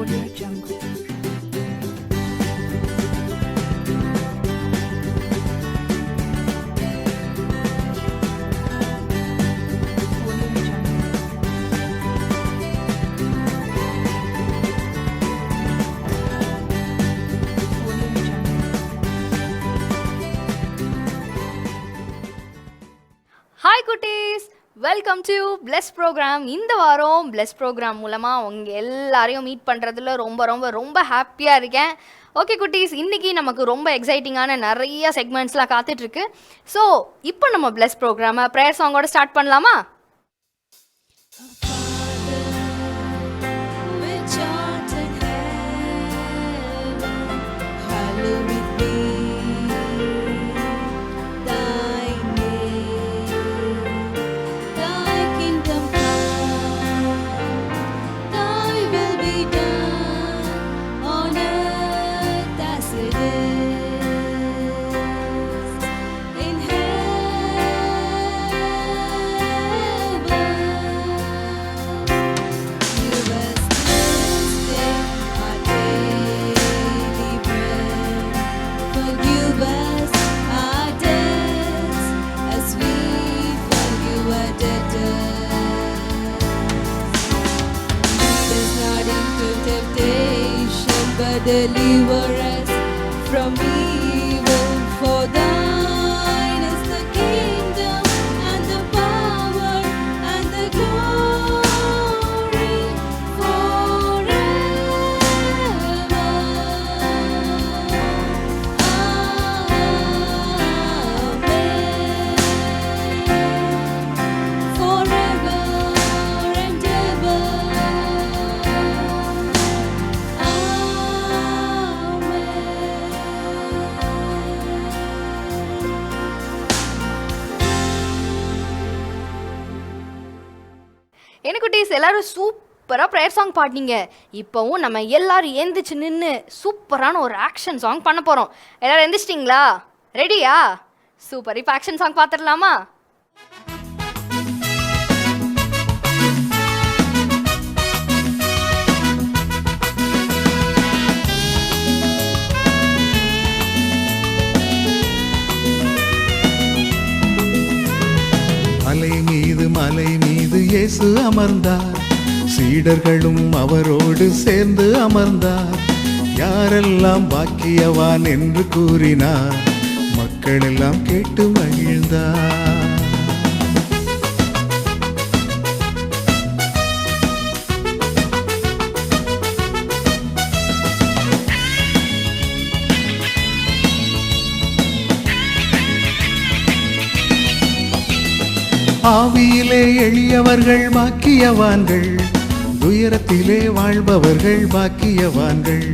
Audio Jungle. Audio Jungle. Audio Jungle. Hi குட்டீஸ், welcome to plus program. இந்த வாரம் plus program மூலமாக உங்கள் எல்லாரையும் மீட் பண்ணுறதுல ரொம்ப ரொம்ப ரொம்ப ஹாப்பியாக இருக்கேன். ஓகே குட்டீஸ், இன்றைக்கி நமக்கு ரொம்ப எக்ஸைட்டிங்கான நிறைய செக்மெண்ட்ஸ்லாம் காத்துட்ருக்கு. ஸோ இப்போ நம்ம பிளஸ் ப்ரோக்ராமை ப்ரேயர் சாங்கோட ஸ்டார்ட் பண்ணலாமா? Which art in heaven, hallowed be thy name. Thy kingdom come, thy will be done on earth as it is in heaven. Give us this day our daily bread. Forgive us our debts as we forgive our debtors. Lead us not into temptation, but deliver us from evil. For thine is the kingdom and the power and the glory forever. Amen. Forever and ever. என்ன குட்டீஸ், எல்லாரும் சூப்பராக prayer song பாடினீங்க. இப்போவும் நம்ம எல்லாரும் எந்திரிச்சு நின்று சூப்பரான ஒரு ஆக்ஷன் சாங் பண்ண போகிறோம். எல்லாரும் எந்திரிச்சிட்டிங்களா? ரெடியா? சூப்பர். இப்போ ஆக்ஷன் சாங் பார்த்துடலாமா? மலை மீது இயேசு அமர்ந்தார், சீடர்களும் அவரோடு சேர்ந்து அமர்ந்தார். யாரெல்லாம் பாக்கியவான் என்று கூறினார், மக்களெல்லாம் கேட்டு மகிழ்ந்தார். ஆவியிலே எளியவர்கள் பாக்கியவான்கள், துயரத்திலே வாழ்பவர்கள் பாக்கியவான்கள்.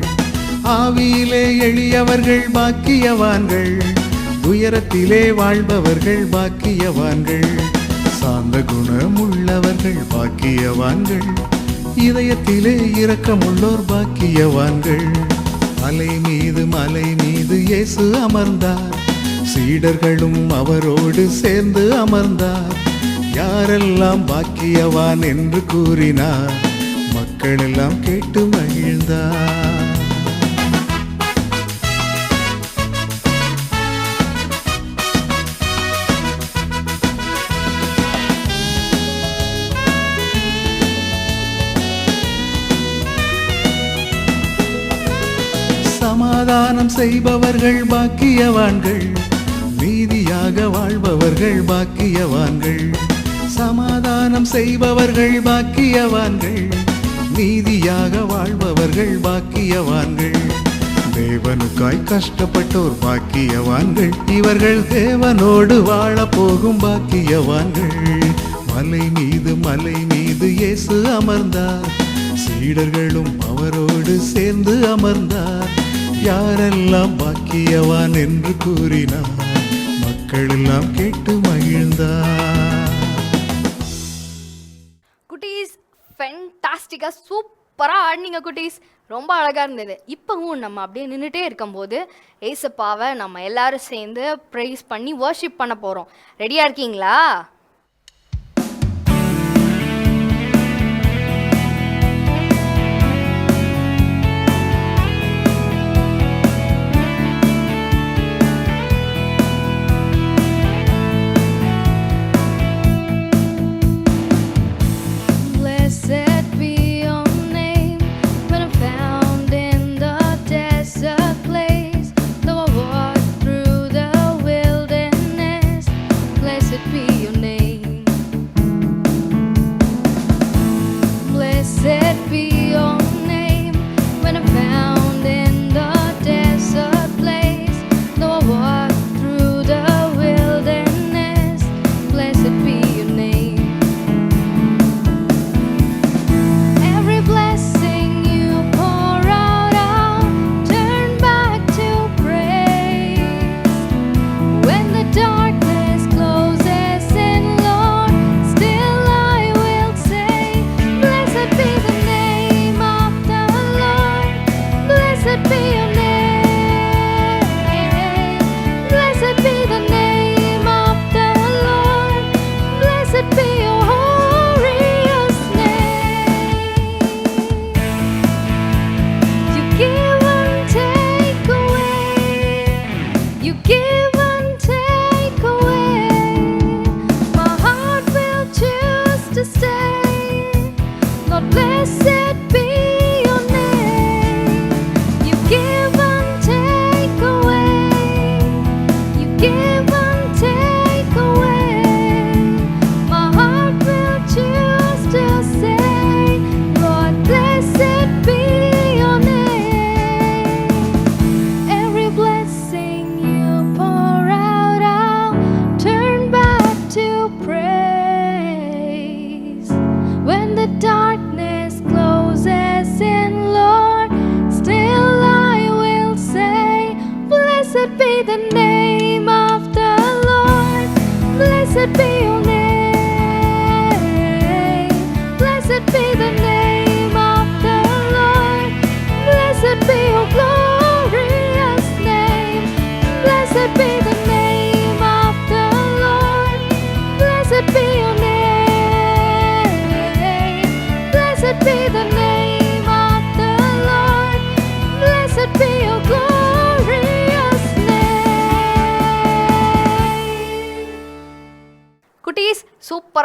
ஆவியிலே எளியவர்கள் பாக்கியவான்கள், துயரத்திலே வாழ்பவர்கள் பாக்கியவான்கள். சாந்த குணமுள்ளவர்கள் பாக்கியவான்கள், இதயத்திலே இரக்கமுள்ளோர் பாக்கியவான்கள். மலை மீது இயேசு அமர்ந்தார், சீடர்களும் அவரோடு சேர்ந்து அமர்ந்தார். யாரெல்லாம் பாக்கியவான் என்று கூறினார், மக்களெல்லாம் கேட்டு மகிழ்ந்தார். சமாதானம் செய்பவர்கள் பாக்கியவான்கள், நீதியாக வாழ்பவர்கள் பாக்கியவான்கள். சமாதானம் செய்பவர்கள் பாக்கியவான்கள், நீதியாக வாழ்பவர்கள் பாக்கியவான்கள். தேவனுக்காய் கஷ்டப்பட்டோர் பாக்கியவான்கள், இவர்கள் தேவனோடு வாழ போகும் பாக்கியவான்கள். மலை மீது இயேசு அமர்ந்தார், சீடர்களும் அவரோடு சேர்ந்து அமர்ந்தார். யாரெல்லாம் பாக்கியவான் என்று கூறினார், மக்களெல்லாம் கேட்டு மகிழ்ந்தார். குட்டீஸ், ஃபென்டாஸ்டிக்காக சூப்பராக ஆடினீங்க குட்டீஸ். ரொம்ப அழகாக இருந்தது. இப்போவும் நம்ம அப்படியே நின்றுட்டே இருக்கும்போது ஏசப்பாவை நம்ம எல்லாரும் சேர்ந்து ப்ரைஸ் பண்ணி வர்ஷிப் பண்ண போகிறோம். ரெடியாக இருக்கீங்களா?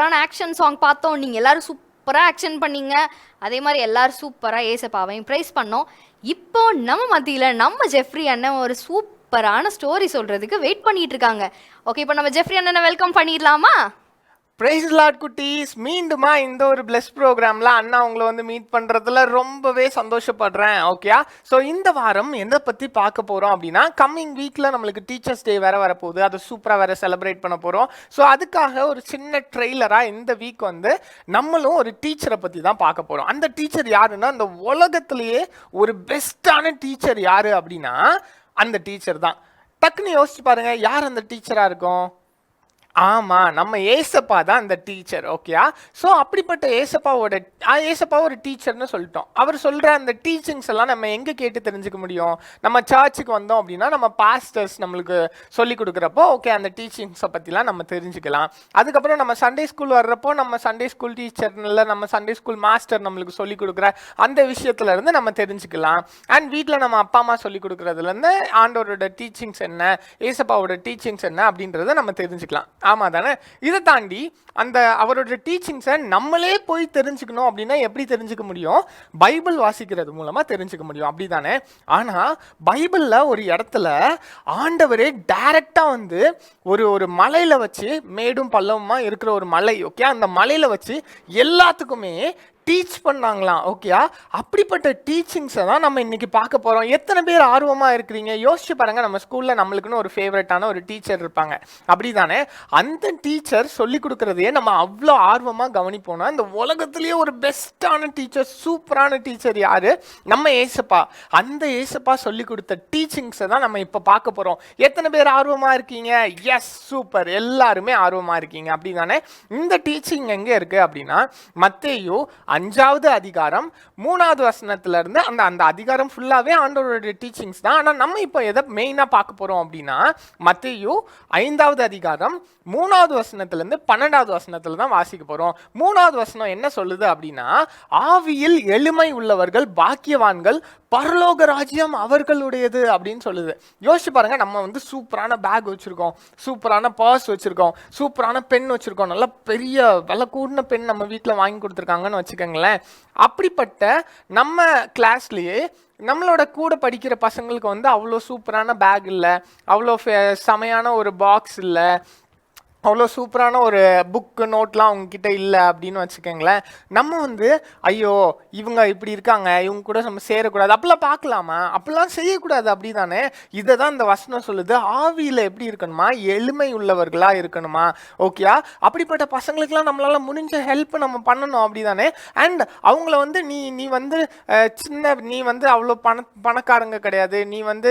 சூப்பரான ஆக்ஷன் சாங் பார்த்தோம். நீங்கள் எல்லோரும் சூப்பராக ஆக்ஷன் பண்ணீங்க. அதே மாதிரி எல்லோரும் சூப்பராக ஏசப்பாவையும் ப்ரைஸ் பண்ணோம். இப்போ நம்ம மத்தியில் நம்ம ஜெஃப்ரி அண்ணன் ஒரு சூப்பரான ஸ்டோரி சொல்கிறதுக்கு வெயிட் பண்ணிட்டு இருக்காங்க. ஓகே, இப்போ நம்ம ஜெஃப்ரி அண்ணனை வெல்கம் பண்ணிடலாமா? பிரைஸ் லார்ட் குட்டீஸ், மீண்டுமா இந்த ஒரு பிளஸ் ப்ரோக்ராமில் அண்ணா உங்களை வந்து மீட் பண்ணுறதுல ரொம்பவே சந்தோஷப்படுறேன். ஓகேயா? ஸோ இந்த வாரம் எதை பற்றி பார்க்க போகிறோம் அப்படின்னா, கம்மிங் வீக்கில் நம்மளுக்கு டீச்சர்ஸ் டே வேறு வரப்போகுது. அதை சூப்பராக வேறு செலிப்ரேட் பண்ண போகிறோம். ஸோ அதுக்காக ஒரு சின்ன ட்ரெய்லராக இந்த வீக் வந்து நம்மளும் ஒரு டீச்சரை பற்றி தான் பார்க்க போகிறோம். அந்த டீச்சர் யாருன்னா, அந்த உலகத்திலேயே ஒரு பெஸ்ட்டான டீச்சர் யார் அப்படின்னா அந்த டீச்சர் தான். டக்குன்னு யோசிச்சு பாருங்கள், யார் அந்த டீச்சராக இருக்கும்? ஆமாம், நம்ம ஏசப்பா தான் அந்த டீச்சர். ஓகேயா? ஸோ அப்படிப்பட்ட ஏசப்பா ஒரு டீச்சர்னு சொல்லிட்டோம். அவர் சொல்கிற அந்த டீச்சிங்ஸ் எல்லாம் நம்ம எங்கே கேட்டு தெரிஞ்சுக்க முடியும்? நம்ம சர்ச்சுக்கு வந்தோம் அப்படின்னா நம்ம பாஸ்டர்ஸ் நம்மளுக்கு சொல்லி கொடுக்குறப்போ ஓகே அந்த டீச்சிங்ஸை பற்றிலாம் நம்ம தெரிஞ்சுக்கலாம். அதுக்கப்புறம் நம்ம சண்டே ஸ்கூல் வர்றப்போ நம்ம சண்டே ஸ்கூல் டீச்சர்னில் நம்ம சண்டே ஸ்கூல் மாஸ்டர் நம்மளுக்கு சொல்லி கொடுக்குற அந்த விஷயத்துலேருந்து நம்ம தெரிஞ்சுக்கலாம். அண்ட் வீட்டில் நம்ம அப்பா அம்மா சொல்லி கொடுக்குறதுலேருந்து ஆண்டவரோட டீச்சிங்ஸ் என்ன, ஏசப்பாவோட டீச்சிங்ஸ் என்ன அப்படின்றத நம்ம தெரிஞ்சுக்கலாம். ஆமாம் தானே? இதை தாண்டி அந்த அவரோட டீச்சிங்ஸை நம்மளே போய் தெரிஞ்சுக்கணும் அப்படின்னா எப்படி தெரிஞ்சுக்க முடியும்? பைபிள் வாசிக்கிறது மூலமாக தெரிஞ்சுக்க முடியும். அப்படி தானே? ஆனால் பைபிளில் ஒரு இடத்துல ஆண்டவரே டைரெக்டாக வந்து ஒரு மலையில் வச்சு, மேடும் பள்ளமுமா இருக்கிற ஒரு மலை, ஓகே, அந்த மலையில் வச்சு எல்லாத்துக்குமே டீச் பண்ணாங்களாம். ஓகேயா? அப்படிப்பட்ட டீச்சிங்ஸை தான் நம்ம இன்னைக்கு பார்க்க போகிறோம். எத்தனை பேர் ஆர்வமாக இருக்கிறீங்க? யோசிச்சு பாருங்க, நம்ம ஸ்கூலில் நம்மளுக்குன்னு ஒரு ஃபேவரட்டான ஒரு டீச்சர் இருப்பாங்க. அப்படி தானே? அந்த டீச்சர் சொல்லி கொடுக்குறதையே நம்ம அவ்வளோ ஆர்வமாக கவனிப்போம்னா, இந்த உலகத்துலேயே ஒரு பெஸ்ட்டான டீச்சர், சூப்பரான டீச்சர் யார்? நம்ம ஏசப்பா. அந்த ஏசப்பா சொல்லி கொடுத்த டீச்சிங்ஸை தான் நம்ம இப்போ பார்க்க போகிறோம். எத்தனை பேர் ஆர்வமாக இருக்கீங்க? எஸ், சூப்பர், எல்லாருமே ஆர்வமாக இருக்கீங்க. அப்படி தானே? இந்த டீச்சிங் எங்கே இருக்குது அப்படின்னா, மத்தேயு 5வது அதிகாரம் 3வது வசனத்திலிருந்து அந்த அதிகாரம் ஃபுல்லாகவே ஆண்டவருடைய டீச்சிங்ஸ் தான். ஆனால் நம்ம இப்போ எதை மெயினாக பார்க்க போகிறோம் அப்படின்னா, மத்தேயு 5வது அதிகாரம் 3வது வசனத்திலேருந்து 12வது வசனத்தில் தான் வாசிக்க போகிறோம். 3வது வசனம் என்ன சொல்லுது அப்படின்னா, ஆவியில் எளிமை உள்ளவர்கள் பாக்கியவான்கள், பரலோக ராஜ்யம் அவர்களுடையது அப்படின்னு சொல்லுது. யோசிச்சு பாருங்க, நம்ம வந்து சூப்பரான பேக் வச்சுருக்கோம், சூப்பரான பர்ஸ் வச்சுருக்கோம், சூப்பரான பென் வச்சுருக்கோம், நல்லா பெரிய விலை கூடின பென் நம்ம வீட்டில் வாங்கி கொடுத்துருக்காங்கன்னு வச்சுக்கோங்களேன். அப்படிப்பட்ட நம்ம கிளாஸ்லேயே நம்மளோட கூட படிக்கிற பசங்களுக்கு வந்து அவ்வளோ சூப்பரான பேக் இல்லை, அவ்வளோ செமையான ஒரு பாக்ஸ் இல்லை, அவ்வளோ சூப்பரான ஒரு புக்கு நோட்லாம் அவங்கக்கிட்ட இல்லை அப்படின்னு வச்சுக்கோங்களேன். நம்ம வந்து ஐயோ இவங்க இப்படி இருக்காங்க, இவங்க கூட நம்ம சேரக்கூடாது அப்படிலாம் பார்க்கலாமா? அப்படிலாம் செய்யக்கூடாது. அப்படி தானே? இதை தான் இந்த வசனம் சொல்லுது. ஆவியில் எப்படி இருக்கணுமா? எளிமை உள்ளவர்களாக இருக்கணுமா? ஓகேயா? அப்படிப்பட்ட பசங்களுக்கெல்லாம் நம்மளால் முடிஞ்ச ஹெல்ப் நம்ம பண்ணணும். அப்படி தானே? அண்ட் அவங்கள வந்து நீ வந்து நீ வந்து அவ்வளோ பணக்காரங்க கிடையாது, நீ வந்து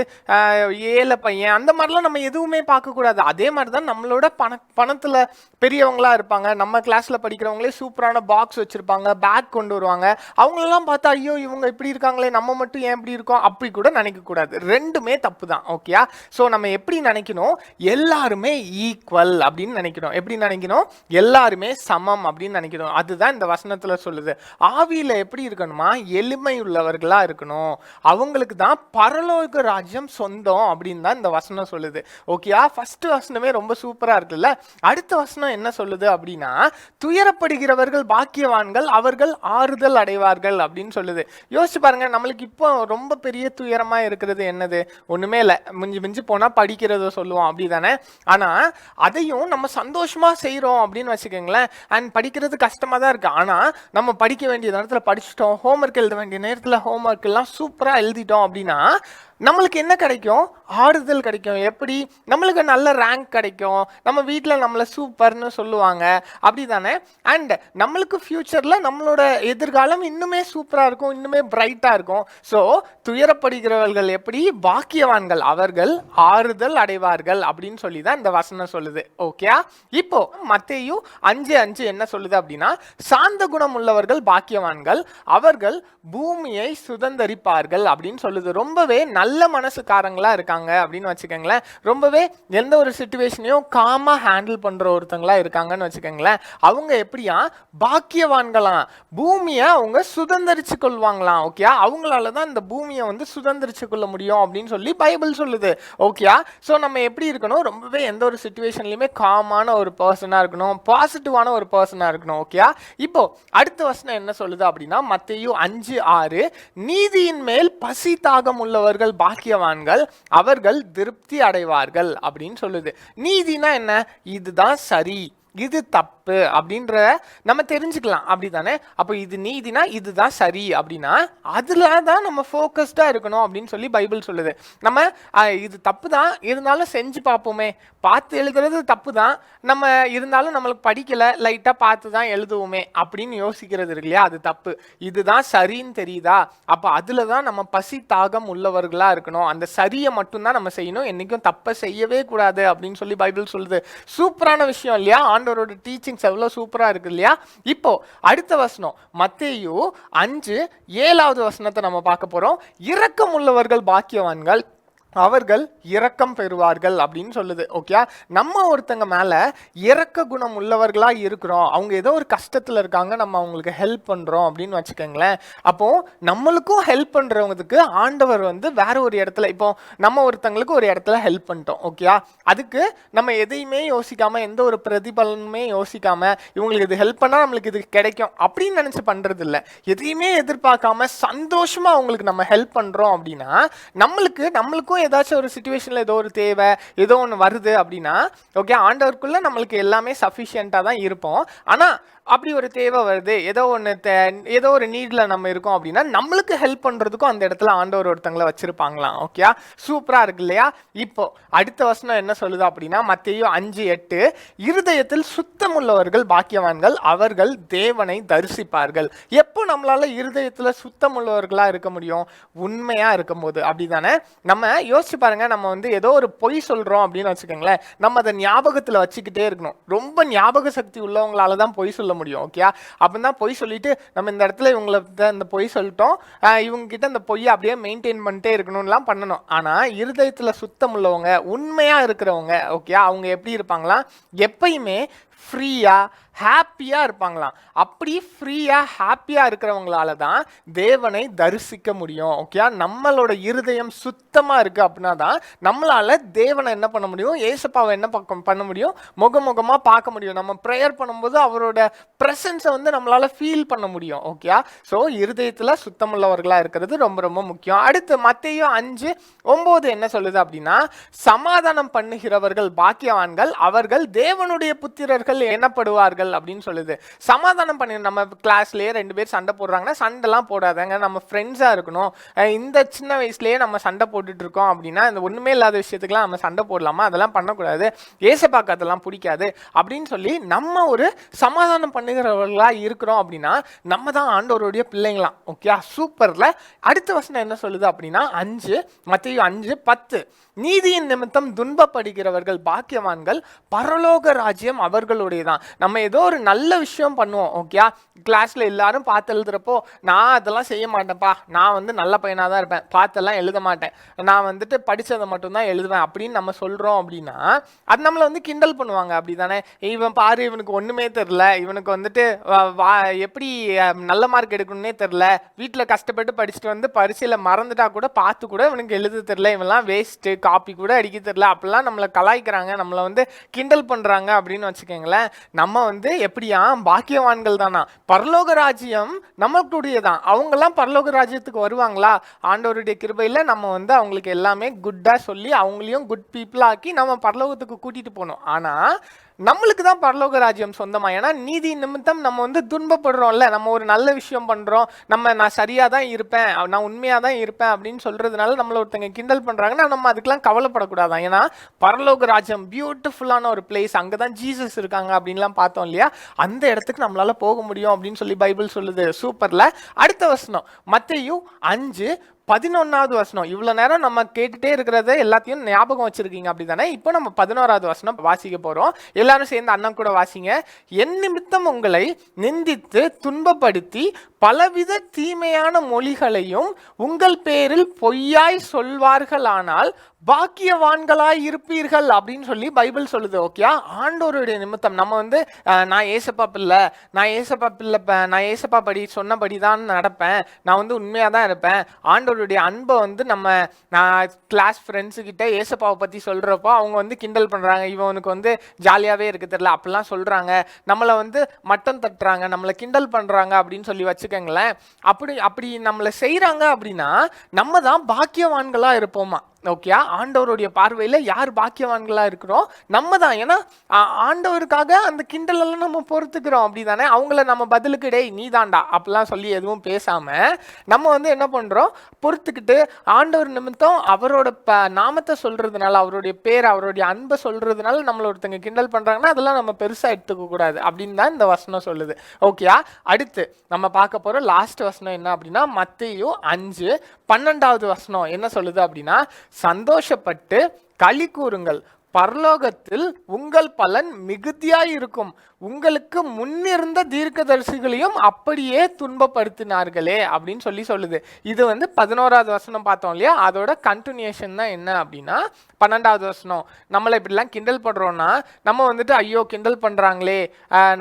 ஏழை பையன், அந்த மாதிரிலாம் நம்ம எதுவுமே பார்க்கக்கூடாது. அதே மாதிரி தான் நம்மளோட பணத்தில் பெரியவங்களா இருப்பாங்க. நம்ம கிளாஸில் படிக்கிறவங்களே சூப்பரான பாக்ஸ் வச்சுருப்பாங்க, பேக் கொண்டு வருவாங்க. அவங்களெல்லாம் பார்த்தா ஐயோ இவங்க இப்படி இருக்காங்களே, நம்ம மட்டும் ஏன் இப்படி இருக்கோம் அப்படி கூட நினைக்கக்கூடாது. ரெண்டுமே தப்பு தான். ஓகேயா? ஸோ நம்ம எப்படி நினைக்கணும்? எல்லாருமே ஈக்குவல் அப்படின்னு நினைக்கணும். எப்படி நினைக்கணும்? எல்லாருமே சமம் அப்படின்னு நினைக்கணும். அதுதான் இந்த வசனத்தில் சொல்லுது. ஆவியில் எப்படி இருக்கணுமா? எளிமை உள்ளவர்களாக இருக்கணும். அவங்களுக்கு தான் பரலோக ராஜ்யம் சொந்தம் அப்படின்னு தான் இந்த வசனம் சொல்லுது. ஓகேயா? ஃபர்ஸ்ட் வசனமே ரொம்ப சூப்பராக இருக்குல்ல? அடுத்த வசனம் என்ன சொல்லுது அப்படின்னா, துயரப்படுகிறவர்கள் பாக்கியவான்கள், அவர்கள் ஆறுதல் அடைவார்கள் அப்படின்னு சொல்லுது. யோசிச்சு பாருங்க, நம்மளுக்கு இப்போ ரொம்ப பெரிய துயரமா இருக்கிறது என்னது? ஒண்ணுமே இல்லை, மிஞ்சி போனா படிக்கிறத சொல்லுவோம். அப்படி தானே? ஆனா அதையும் நம்ம சந்தோஷமா செய்யறோம் அப்படின்னு வச்சுக்கோங்களேன். அண்ட் படிக்கிறது கஷ்டமா தான் இருக்கு, ஆனா நம்ம படிக்க வேண்டிய நேரத்தில் படிச்சுட்டோம், ஹோம்ஒர்க் எழுத வேண்டிய நேரத்தில் ஹோம்ஒர்க் எல்லாம் சூப்பரா எழுதிட்டோம் அப்படின்னா நம்மளுக்கு என்ன கிடைக்கும்? ஆறுதல் கிடைக்கும். எப்படி? நம்மளுக்கு நல்ல ரேங்க் கிடைக்கும், நம்ம வீட்டில் நம்மளை சூப்பர்னு சொல்லுவாங்க. அப்படி தானே? அண்ட் நம்மளுக்கு ஃப்யூச்சரில் நம்மளோட எதிர்காலம் இன்னுமே சூப்பராக இருக்கும், இன்னுமே பிரைட்டாக இருக்கும். ஸோ துயரப்படுகிறவர்கள் எப்படி? பாக்கியவான்கள், அவர்கள் ஆறுதல் அடைவார்கள் அப்படின்னு சொல்லி தான் இந்த வசனம் சொல்லுது. ஓகே? இப்போ மத்தேயு 5:5 என்ன சொல்லுது அப்படின்னா, சாந்த குணம் உள்ளவர்கள் பாக்கியவான்கள், அவர்கள் பூமியை சுதந்தரிப்பார்கள் அப்படின்னு சொல்லுது. ரொம்பவே நல்ல நல்ல மனசுக்காரங்களா இருக்காங்க அப்படின்னு வச்சுக்கோங்களேன். ரொம்பவே எந்த ஒரு சிச்சுவேஷனையும் காமா ஹேண்டில் பண்ற ஒருத்தங்களா இருக்காங்கன்னு வச்சுக்கோங்களேன். அவங்க எப்படியா பாக்கியவான்களாம், பூமியை அவங்க சுதந்திரிச்சு கொள்வாங்களாம். ஓகே, அவங்களால தான் இந்த பூமியை வந்து சுதந்திரிச்சு கொள்ள முடியும் அப்படின்னு சொல்லி பைபிள் சொல்லுது. ஓகே, ஸோ நம்ம எப்படி இருக்கணும், ரொம்பவே எந்த ஒரு சிச்சுவேஷன்லையுமே காமான ஒரு பர்சனாக இருக்கணும், பாசிட்டிவான ஒரு பர்சனாக இருக்கணும். ஓகே, இப்போ அடுத்த வசனம் என்ன சொல்லுது அப்படின்னா மத்தேயு 5:6, நீதியின் மேல் பசி தாகம் உள்ளவர்கள் பாக்கியவான்கள், அவர்கள் திருப்தி அடைவார்கள் அப்படின்னு சொல்லுது. நீதினா என்ன, இதுதான் சரி, இது தப்பு அப்படின்ற நம்ம தெரிஞ்சுக்கலாம், அப்படிதானே? அப்போ இது நீதினா இதுதான் சரி அப்படின்னா அதுல தான் நம்ம ஃபோக்கஸ்டா இருக்கணும் அப்படின்னு சொல்லி பைபிள் சொல்லுது. நம்ம இது தப்பு தான் இருந்தாலும் செஞ்சு பார்ப்போமே, பார்த்து எழுதுறது தப்பு தான், நம்ம இருந்தாலும் நம்மளுக்கு படிக்கல, லைட்டா பார்த்து தான் எழுதுவோமே அப்படின்னு யோசிக்கிறது இருக்கு இல்லையா, அது தப்பு. இதுதான் சரின்னு தெரியுதா, அப்போ அதுல தான் நம்ம பசி தாகம் உள்ளவர்களா இருக்கணும், அந்த சரியை மட்டும்தான் நம்ம செய்யணும், என்னைக்கும் தப்பை செய்யவே கூடாது அப்படின்னு சொல்லி பைபிள் சொல்லுது. சூப்பரான விஷயம் இல்லையா, ஆண்டவரோட டீச்சிங்ஸ் எவ்வளவு சூப்பரா இருக்கு இல்லையா. இப்போ அடுத்த வசனம் மத்தேயு 5:7 வசனத்தை நம்ம பார்க்க போறோம். இரக்கம் உள்ளவர்கள் பாக்கியவான்கள், அவர்கள் இரக்கம் பெறுவார்கள் அப்படின்னு சொல்லுது. ஓகே, நம்ம ஒருத்தங்க மேல இரக்க குணம் உள்ளவர்களா இருக்கிறோம், அவங்க ஏதோ ஒரு கஷ்டத்துல இருக்காங்க, நம்ம அவங்களுக்கு ஹெல்ப் பண்றோம் அப்படின்னு வச்சுக்கோங்களேன். அப்போ நம்மளுக்கும் ஹெல்ப் பண்றவங்களுக்கு ஆண்டவர் வந்து வேற ஒரு இடத்துல, இப்போ நம்ம ஒருத்தங்களுக்கு ஒரு இடத்துல ஹெல்ப் பண்ணிட்டோம். ஓகே, அதுக்கு நம்ம எதையுமே யோசிக்காம, எந்த ஒரு பிரதிபலனுமே யோசிக்காம, இவங்களுக்கு இது ஹெல்ப் பண்ணா நம்மளுக்கு இது கிடைக்கும் அப்படின்னு நினைச்சு பண்றது இல்லை. எதையுமே எதிர்பார்க்காம சந்தோஷமா அவங்களுக்கு நம்ம ஹெல்ப் பண்றோம் அப்படின்னா நம்மளுக்கும் ஏதாச்சும் ஒரு சிச்சுவேஷன்ல ஏதோ ஒரு தேவை, ஏதோ ஒன்று வருது அப்படின்னா ஓகே, ஆண்டவருக்குள்ள நம்மளுக்கு எல்லாமே சஃபிஷியண்டா தான் இருப்போம். ஆனா அப்படி ஒரு தேவை வருது, ஏதோ ஒரு நீட்ல நம்ம இருக்கோம் அப்படின்னா நம்மளுக்கு ஹெல்ப் பண்றதுக்கும் அந்த இடத்துல ஆண்டவர் ஒருத்தங்களை வச்சிருப்பாங்களாம். ஓகே, சூப்பரா இருக்கு இல்லையா. இப்போ அடுத்த வசனம் என்ன சொல்லுது அப்படின்னா மத்தேயு 5:8, இருதயத்தில் சுத்தம் உள்ளவர்கள் பாக்கியவான்கள், அவர்கள் தேவனை தரிசிப்பார்கள். எப்போ நம்மளால இருதயத்துல சுத்தம் உள்ளவர்களா இருக்க முடியும், உண்மையா இருக்கும் போது, அப்படிதானே? நம்ம யோசிச்சு பாருங்க, நம்ம வந்து ஏதோ ஒரு பொய் சொல்றோம் அப்படின்னு வச்சுக்கோங்களேன், நம்ம அதை ஞாபகத்துல வச்சுக்கிட்டே இருக்கணும். ரொம்ப ஞாபக சக்தி உள்ளவங்களால தான் பொய் சொல்ல முடியும். ஓகே, அப்பதான் பொய் சொல்லிட்டு நம்ம இந்த இடத்துல இவங்களை இந்த பொய் சொல்லிட்டோம், இவங்க கிட்ட இந்த பொய்யை அப்படியே மெயின்டைன் பண்ணிட்டே இருக்கணும்லாம் பண்ணணும். ஆனா இருதயத்துல சுத்தம் உள்ளவங்க, உண்மையா இருக்கிறவங்க, ஓகே, அவங்க எப்படி இருப்பாங்களாம், எப்பயுமே ஃப்ரீயா ஹாப்பியா இருப்பாங்களாம். அப்படி ஃப்ரீயா ஹாப்பியா இருக்கிறவங்களால தான் தேவனை தரிசிக்க முடியும். ஓகே, நம்மளோட இருதயம் சுத்தமா இருக்கு அப்படின்னா தான் நம்மளால தேவனை என்ன பண்ண முடியும், ஏசப்பாவை என்ன பண்ண முடியும், முகமுகமா பார்க்க முடியும். நம்ம ப்ரேயர் பண்ணும்போது அவரோட பிரசன்ஸை வந்து நம்மளால ஃபீல் பண்ண முடியும். ஓகே, ஸோ இருதயத்துல சுத்தமுள்ளவர்களா இருக்கிறது ரொம்ப ரொம்ப முக்கியம். அடுத்து மத்தேயு 5:9 என்ன சொல்லுது அப்படின்னா, சமாதானம் பண்ணுகிறவர்கள் பாக்கியவான்கள், அவர்கள் தேவனுடைய புத்திரர்கள் எனப்படுவார்கள் அப்படின்னு சொல்லுது. சமாதானம் பண்ணி, நம்ம கிளாஸ்லயே 2 பேர் சண்டை போடுறாங்கன்னா சண்டைலாம் போடாதாங்க, நம்ம ஃப்ரெண்ட்ஸா இருக்கணும். இந்த சின்ன வயசுலயே நம்ம சண்டை போட்டுட்டு இருக்கோம் அப்படின்னா இந்த ஒண்ணுமே இல்லாத விஷயத்துக்குலாம் நம்ம சண்டை போடலாமா, அதெல்லாம் பண்ணக்கூடாது, ஏசப்பாக்கு அதெல்லாம் பிடிக்காது அப்படின்னு சொல்லி நம்ம ஒரு சமாதானம் பண்ணுகிறவர்களா இருக்கிறோம் அப்படின்னா நம்ம தான் ஆண்டவருடைய பிள்ளைங்களாம். ஓகே, சூப்பர்ல. அடுத்த வசனம் என்ன சொல்லுது அப்படின்னா மத்தேயு 5:10, நீதியின் நிமித்தம் துன்பப்படுகிறவர்கள் பாக்கியவான்கள், பரலோக ராஜ்யம் அவர்களுடையதான். நம்ம ஏதோ ஒரு நல்ல விஷயம் பண்ணுவோம். ஓகே, கிளாஸ்ல எல்லாரும் பார்த்து எழுதுறப்போ நான் அதெல்லாம் செய்ய மாட்டேன்ப்பா, நான் வந்து நல்ல பையனா தான் இருப்பேன், பார்த்தெல்லாம் எழுத மாட்டேன், நான் வந்துட்டு படிச்சதை மட்டும்தான் எழுதுவேன் அப்படின்னு நம்ம சொல்றோம் அப்படின்னா அது நம்மளை வந்து கிண்டல் பண்ணுவாங்க. அப்படிதானே, இவன் பாரு, இவனுக்கு ஒண்ணுமே தெரியல, இவனுக்கு வந்துட்டு எப்படி நல்ல மார்க் எடுக்கணும்னே தெரியல, வீட்டுல கஷ்டப்பட்டு படிச்சுட்டு வந்து பரீட்சையில மறந்துட்டா கூட பார்த்து கூட இவனுக்கு எழுத தெரியல, இவெல்லாம் வேஸ்ட், காப்பி கூட அடிக்க தெரியல, அப்படிலாம் நம்மளை கலாய்க்கிறாங்க, நம்மளை வந்து கிண்டல் பண்றாங்க அப்படின்னு வச்சுக்கோங்களேன். நம்ம வந்து எப்படியா பாக்கியவான்கள் தானா, பரலோக ராஜ்யம் நம்மளுடையதான். அவங்கெல்லாம் பரலோக ராஜ்யத்துக்கு வருவாங்களா, ஆண்டவருடைய கிருபையில நம்ம வந்து அவங்களுக்கு எல்லாமே குட்டா சொல்லி அவங்களையும் குட் பீப்புள் ஆக்கி நம்ம பரலோகத்துக்கு கூட்டிட்டு போகணும். ஆனா நம்மளுக்கு தான் பரலோக ராஜ்யம் சொந்தமா. ஏன்னா நீதி நிமித்தம் நம்ம வந்து துன்பப்படுறோம்ல, நம்ம ஒரு நல்ல விஷயம் பண்றோம், நான் சரியா தான் இருப்பேன், நான் உண்மையா தான் இருப்பேன் அப்படின்னு சொல்றதுனால நம்மள ஒருத்தங்க கிண்டல் பண்றாங்கன்னா நம்ம அதுக்கெல்லாம் கவலைப்படக்கூடாதான். ஏன்னா பரலோக ராஜ்யம் பியூட்டிஃபுல்லான ஒரு பிளேஸ், அங்கதான் ஜீசஸ் இருக்காங்க அப்படின்லாம் பார்த்தோம் இல்லையா, அந்த இடத்துக்கு நம்மளால போக முடியும் அப்படின்னு சொல்லி பைபிள் சொல்லுது. சூப்பர்ல. அடுத்த வசனம் மத்தேயு 11வது வசனம். இவ்வளவு நேரம் நம்ம கேட்டுட்டே இருக்கிறத எல்லாத்தையும் ஞாபகம் வச்சிருக்கீங்க அப்படிதானே? இப்போ நம்ம 11வது வசனம் வாசிக்க போறோம். எல்லாரும் சேர்ந்து அண்ணன் கூட வாசிங்க. என் நிமித்தம் உங்களை நிந்தித்து துன்பப்படுத்தி பலவித தீமையான மொழிகளையும் உங்கள் பேரில் பொய்யாய் சொல்வார்களானால் பாக்கியவான்களாய் இருப்பீர்கள் அப்படின்னு சொல்லி பைபிள் சொல்லுது. ஓகே, ஆண்டவருடைய நிமித்தம் நம்ம வந்து நான் ஏசப்பா பிள்ளை, நான் ஏசப்பா படி சொன்னபடி தான் நடப்பேன், நான் வந்து உண்மையாக தான் இருப்பேன். ஆண்டவருடைய அன்பை வந்து நான் கிளாஸ் ஃப்ரெண்ட்ஸு கிட்ட ஏசப்பாவை பற்றி சொல்கிறப்போ அவங்க வந்து கிண்டல் பண்ணுறாங்க, இவனுக்கு வந்து ஜாலியாகவே இருக்க தெரியல அப்படிலாம் சொல்கிறாங்க, நம்மளை வந்து மட்டம் தட்டுறாங்க, நம்மளை கிண்டல் பண்ணுறாங்க அப்படின்னு சொல்லி வச்சுக்கோங்களேன். அப்படி நம்மளை செய்கிறாங்க அப்படின்னா நம்ம தான் பாக்கியவான்களாக இருப்போமா? ஓகே, ஆண்டவருடைய பார்வையில் யார் பாக்கியவான்களா இருக்கிறோம்? நம்ம தான். ஏன்னா ஆண்டவருக்காக அந்த கிண்டலெல்லாம் நம்ம பொறுத்துக்கிறோம் அப்படி தானே? அவங்கள நம்ம பதிலுக்கு டேய் நீ தாண்டா அப்படிலாம் சொல்லி எதுவும் பேசாம நம்ம வந்து என்ன பண்றோம், பொறுத்துக்கிட்டு ஆண்டவர் நிமித்தம் அவரோட நாமத்தை சொல்றதுனால, அவருடைய பேர், அவருடைய அன்பை சொல்றதுனால நம்மள ஒருத்தங்க கிண்டல் பண்றாங்கன்னா அதெல்லாம் நம்ம பெருசா எடுத்துக்க கூடாது அப்படின்னு தான் இந்த வசனம் சொல்லுது. ஓகே, அடுத்து நம்ம பார்க்க போற லாஸ்ட் வசனம் என்ன அப்படின்னா மத்தேயு 5:12 வசனம் என்ன சொல்லுது அப்படின்னா, சந்தோஷப்பட்டு களி கூறுங்கள், பரலோகத்தில் உங்கள் பலன் மிகுதியாய் இருக்கும், உங்களுக்கு முன்னிருந்த தீர்க்கதரிசிகளையும் அப்படியே துன்பப்படுத்தினார்களே அப்படின்னு சொல்லுது. இது வந்து 11வது வசனம் பார்த்தோம் இல்லையா, அதோட கண்டினியூஷன் தான் என்ன அப்படின்னா 12வது வசனம். நம்மளை இப்படிலாம் கிண்டல் பண்றோம்னா நம்ம வந்துட்டு ஐயோ கிண்டல் பண்றாங்களே,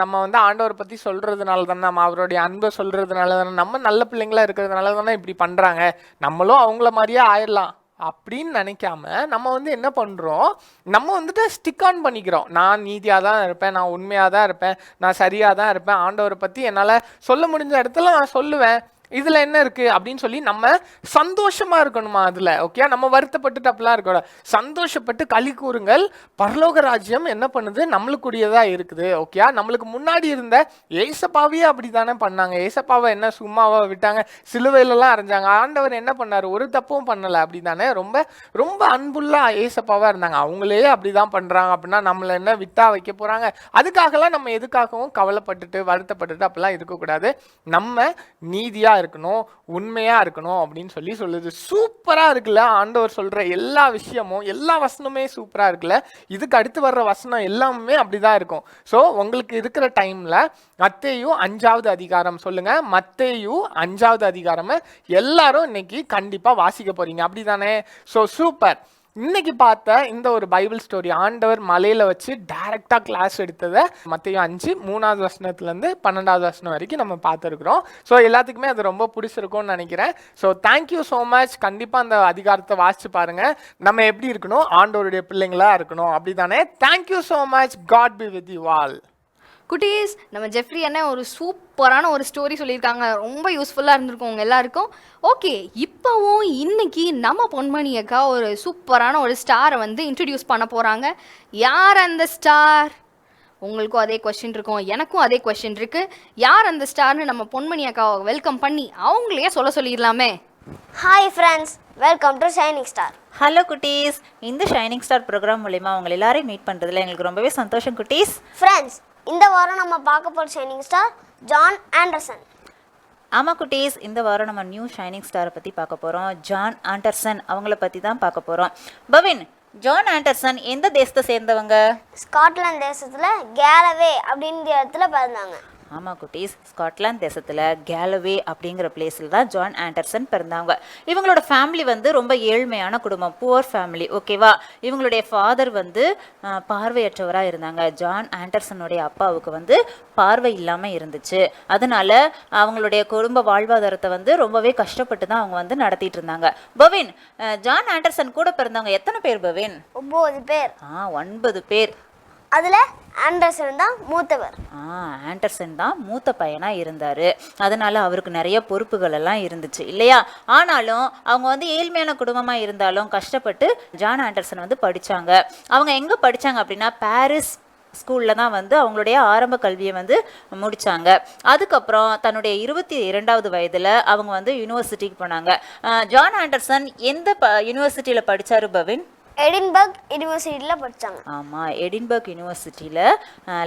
நம்ம வந்து ஆண்டவரை பத்தி சொல்றதுனால தானே, நம்ம அவருடைய அன்பை சொல்றதுனால தானே, நம்ம நல்ல பிள்ளைங்களா இருக்கிறதுனால தானே இப்படி பண்றாங்க, நம்மளும் அவங்கள மாதிரியே ஆயிடலாம் அப்படின்னு நினைக்காம நம்ம வந்து என்ன பண்றோம், நம்ம வந்துட்டு ஸ்டிக் ஆன் பண்ணிக்கிறோம். நான் நீதியா தான் இருப்பேன், நான் உண்மையா தான் இருப்பேன், நான் சரியா தான் இருப்பேன், ஆண்டவரை பத்தி என்னால சொல்ல முடிஞ்ச இடத்துல நான் சொல்லுவேன், இதுல என்ன இருக்கு அப்படின்னு சொல்லி நம்ம சந்தோஷமா இருக்கணுமா அதுல. ஓகே, நம்ம வருத்தப்பட்டு அப்படிலாம் இருக்கக்கூடாது. சந்தோஷப்பட்டு களி கூறுங்கள், பரலோக ராஜ்யம் என்ன பண்ணுது, நம்மளுக்குரியதா இருக்குது. ஓகே, நம்மளுக்கு முன்னாடி இருந்த ஏசப்பாவே அப்படித்தானே பண்ணாங்க. ஏசப்பாவை என்ன சும்மாவா விட்டாங்க, சிலுவையிலலாம் அரைஞ்சாங்க. ஆண்டவர் என்ன பண்ணாரு, ஒரு தப்பும் பண்ணல அப்படித்தானே, ரொம்ப ரொம்ப அன்புள்ள ஏசப்பாவா இருந்தாங்க. அவங்களே அப்படிதான் பண்றாங்க அப்படின்னா நம்மள என்ன விட்டா வைக்க போறாங்க? அதுக்காகலாம் நம்ம எதுக்காகவும் கவலைப்பட்டுட்டு வருத்தப்பட்டுட்டு அப்படிலாம் இருக்கக்கூடாது. நம்ம நீதியா இருக்கணும், உண்மையா இருக்கணும் அப்படின்னு சொல்லுது. சூப்பரா இருக்குல்ல ஆண்டவர் சொல்ற எல்லா விஷயமும், எல்லா வசனமே சூப்பரா இருக்குல்ல. இதுக்கு அடுத்து வர்ற வசனம் எல்லாமே அப்படிதான் இருக்கும். ஸோ உங்களுக்கு இருக்கிற டைம்ல மத்தேயு 5வது அதிகாரம் சொல்லுங்க. மத்தேயு 5வது அதிகாரம் எல்லாரும் இன்னைக்கு கண்டிப்பா வாசிக்க போறீங்க அப்படிதானே? So super. இன்னைக்கு பார்த்த இந்த ஒரு பைபிள் ஸ்டோரி ஆண்டவர் மலையில வச்சு டைரக்டா கிளாஸ் எடுத்ததை மத்தேயு 5:3வது வசனத்துலேருந்து 12வது வசனம் வரைக்கும் நம்ம பார்த்துருக்குறோம். ஸோ எல்லாத்துக்குமே அது ரொம்ப பிடிச்சிருக்கும்னு நினைக்கிறேன். So thank you so much. கண்டிப்பாக அந்த அதிகாரத்தை வாசிச்சு பாருங்க. நம்ம எப்படி இருக்கணும், ஆண்டவருடைய பிள்ளைங்களா இருக்கணும் அப்படிதானே? Thank you so much. God be with you all. குட்டீஸ், நம்ம ஜெஃப்ரி அண்ணன் ஒரு சூப்பரான ஒரு ஸ்டோரி சொல்லியிருக்காங்க. ரொம்ப யூஸ்ஃபுல்லாக இருந்திருக்கும் உங்கள் எல்லாருக்கும். ஓகே, இப்போவும் இன்னைக்கு நம்ம பொன்மணி அக்கா ஒரு சூப்பரான ஒரு ஸ்டாரை வந்து இன்ட்ரடியூஸ் பண்ண போகிறாங்க. யார் அந்த ஸ்டார்? உங்களுக்கும் அதே கொஸ்டின் இருக்கும், எனக்கும் அதே கொஸ்டின் இருக்குது. யார் அந்த ஸ்டார்னு நம்ம பொன்மணி அக்காவை வெல்கம் பண்ணி அவங்களையே சொல்லிடலாமே. Hi friends, welcome to shining star. Hello குட்டீஸ், இந்த ஷைனிங் ஸ்டார் ப்ரோக்ராம் மூலிமா உங்களை எல்லாரையும் மீட் பண்ணுறதுல எங்களுக்கு ரொம்பவே சந்தோஷம் குட்டீஸ். ஃப்ரெண்ட்ஸ், இந்த வாரம் நம்ம பார்க்க போகிற ஷைனிங் ஸ்டார் ஜான் ஆண்டர்சன். ஆமாம் குட்டீஸ், இந்த வாரம் நம்ம நியூ ஷைனிங் ஸ்டாரை பற்றி பார்க்க போகிறோம். ஜான் ஆண்டர்சன் அவங்கள பற்றி தான் பார்க்க போகிறோம். பவின், ஜான் ஆண்டர்சன் எந்த தேசத்தை சேர்ந்தவங்க? ஸ்காட்லாந்து தேசத்தில் கேலவே அப்படின்ற இடத்துல பிறந்தாங்க. ஆமாம் குட்டீஸ், ஸ்காட்லாந்து தேசத்தில் கேலவே அப்படிங்கிற பிளேஸில் தான் ஜான் ஆண்டர்சன் பிறந்தாங்க. இவங்களோட ஃபேமிலி வந்து ரொம்ப ஏழ்மையான குடும்பம், புவர் ஃபேமிலி. ஓகேவா? இவங்களுடைய ஃபாதர் வந்து பார்வையற்றவராக இருந்தாங்க. ஜான் ஆண்டர்சனுடைய அப்பாவுக்கு வந்து பார்வை இல்லாமல் இருந்துச்சு. அதனால அவங்களுடைய குடும்ப வாழ்வாதாரத்தை வந்து ரொம்பவே கஷ்டப்பட்டு தான் அவங்க வந்து நடத்திட்டு இருந்தாங்க. பவின், ஜான் ஆண்டர்சன் கூட பிறந்தவங்க எத்தனை பேர் பவின்? 9 பேர். 9 பேர். அதில் ஆண்டர்சன் தான் மூத்தவர். ஆண்டர்சன் தான் மூத்த பையனாக இருந்தார். அதனால் அவருக்கு நிறைய பொறுப்புகள் எல்லாம் இருந்துச்சு இல்லையா? ஆனாலும் அவங்க வந்து ஏழ்மையான குடும்பமாக இருந்தாலும் கஷ்டப்பட்டு ஜான் ஆண்டர்சன் வந்து படித்தாங்க. அவங்க எங்கே படித்தாங்க அப்படின்னா பாரிஸ் ஸ்கூலில் தான் வந்து அவங்களுடைய ஆரம்ப கல்வியை வந்து முடித்தாங்க. அதுக்கப்புறம் தன்னுடைய 22வது வயதில் அவங்க வந்து யூனிவர்சிட்டிக்கு போனாங்க. ஜான் ஆண்டர்சன் எந்த யூனிவர்சிட்டியில் படித்தாரு பவின்? எடின்பர்க் யூனிவர்சிட்டியில் படித்தாங்க. ஆமாம், எடின்பர்க் யூனிவர்சிட்டியில்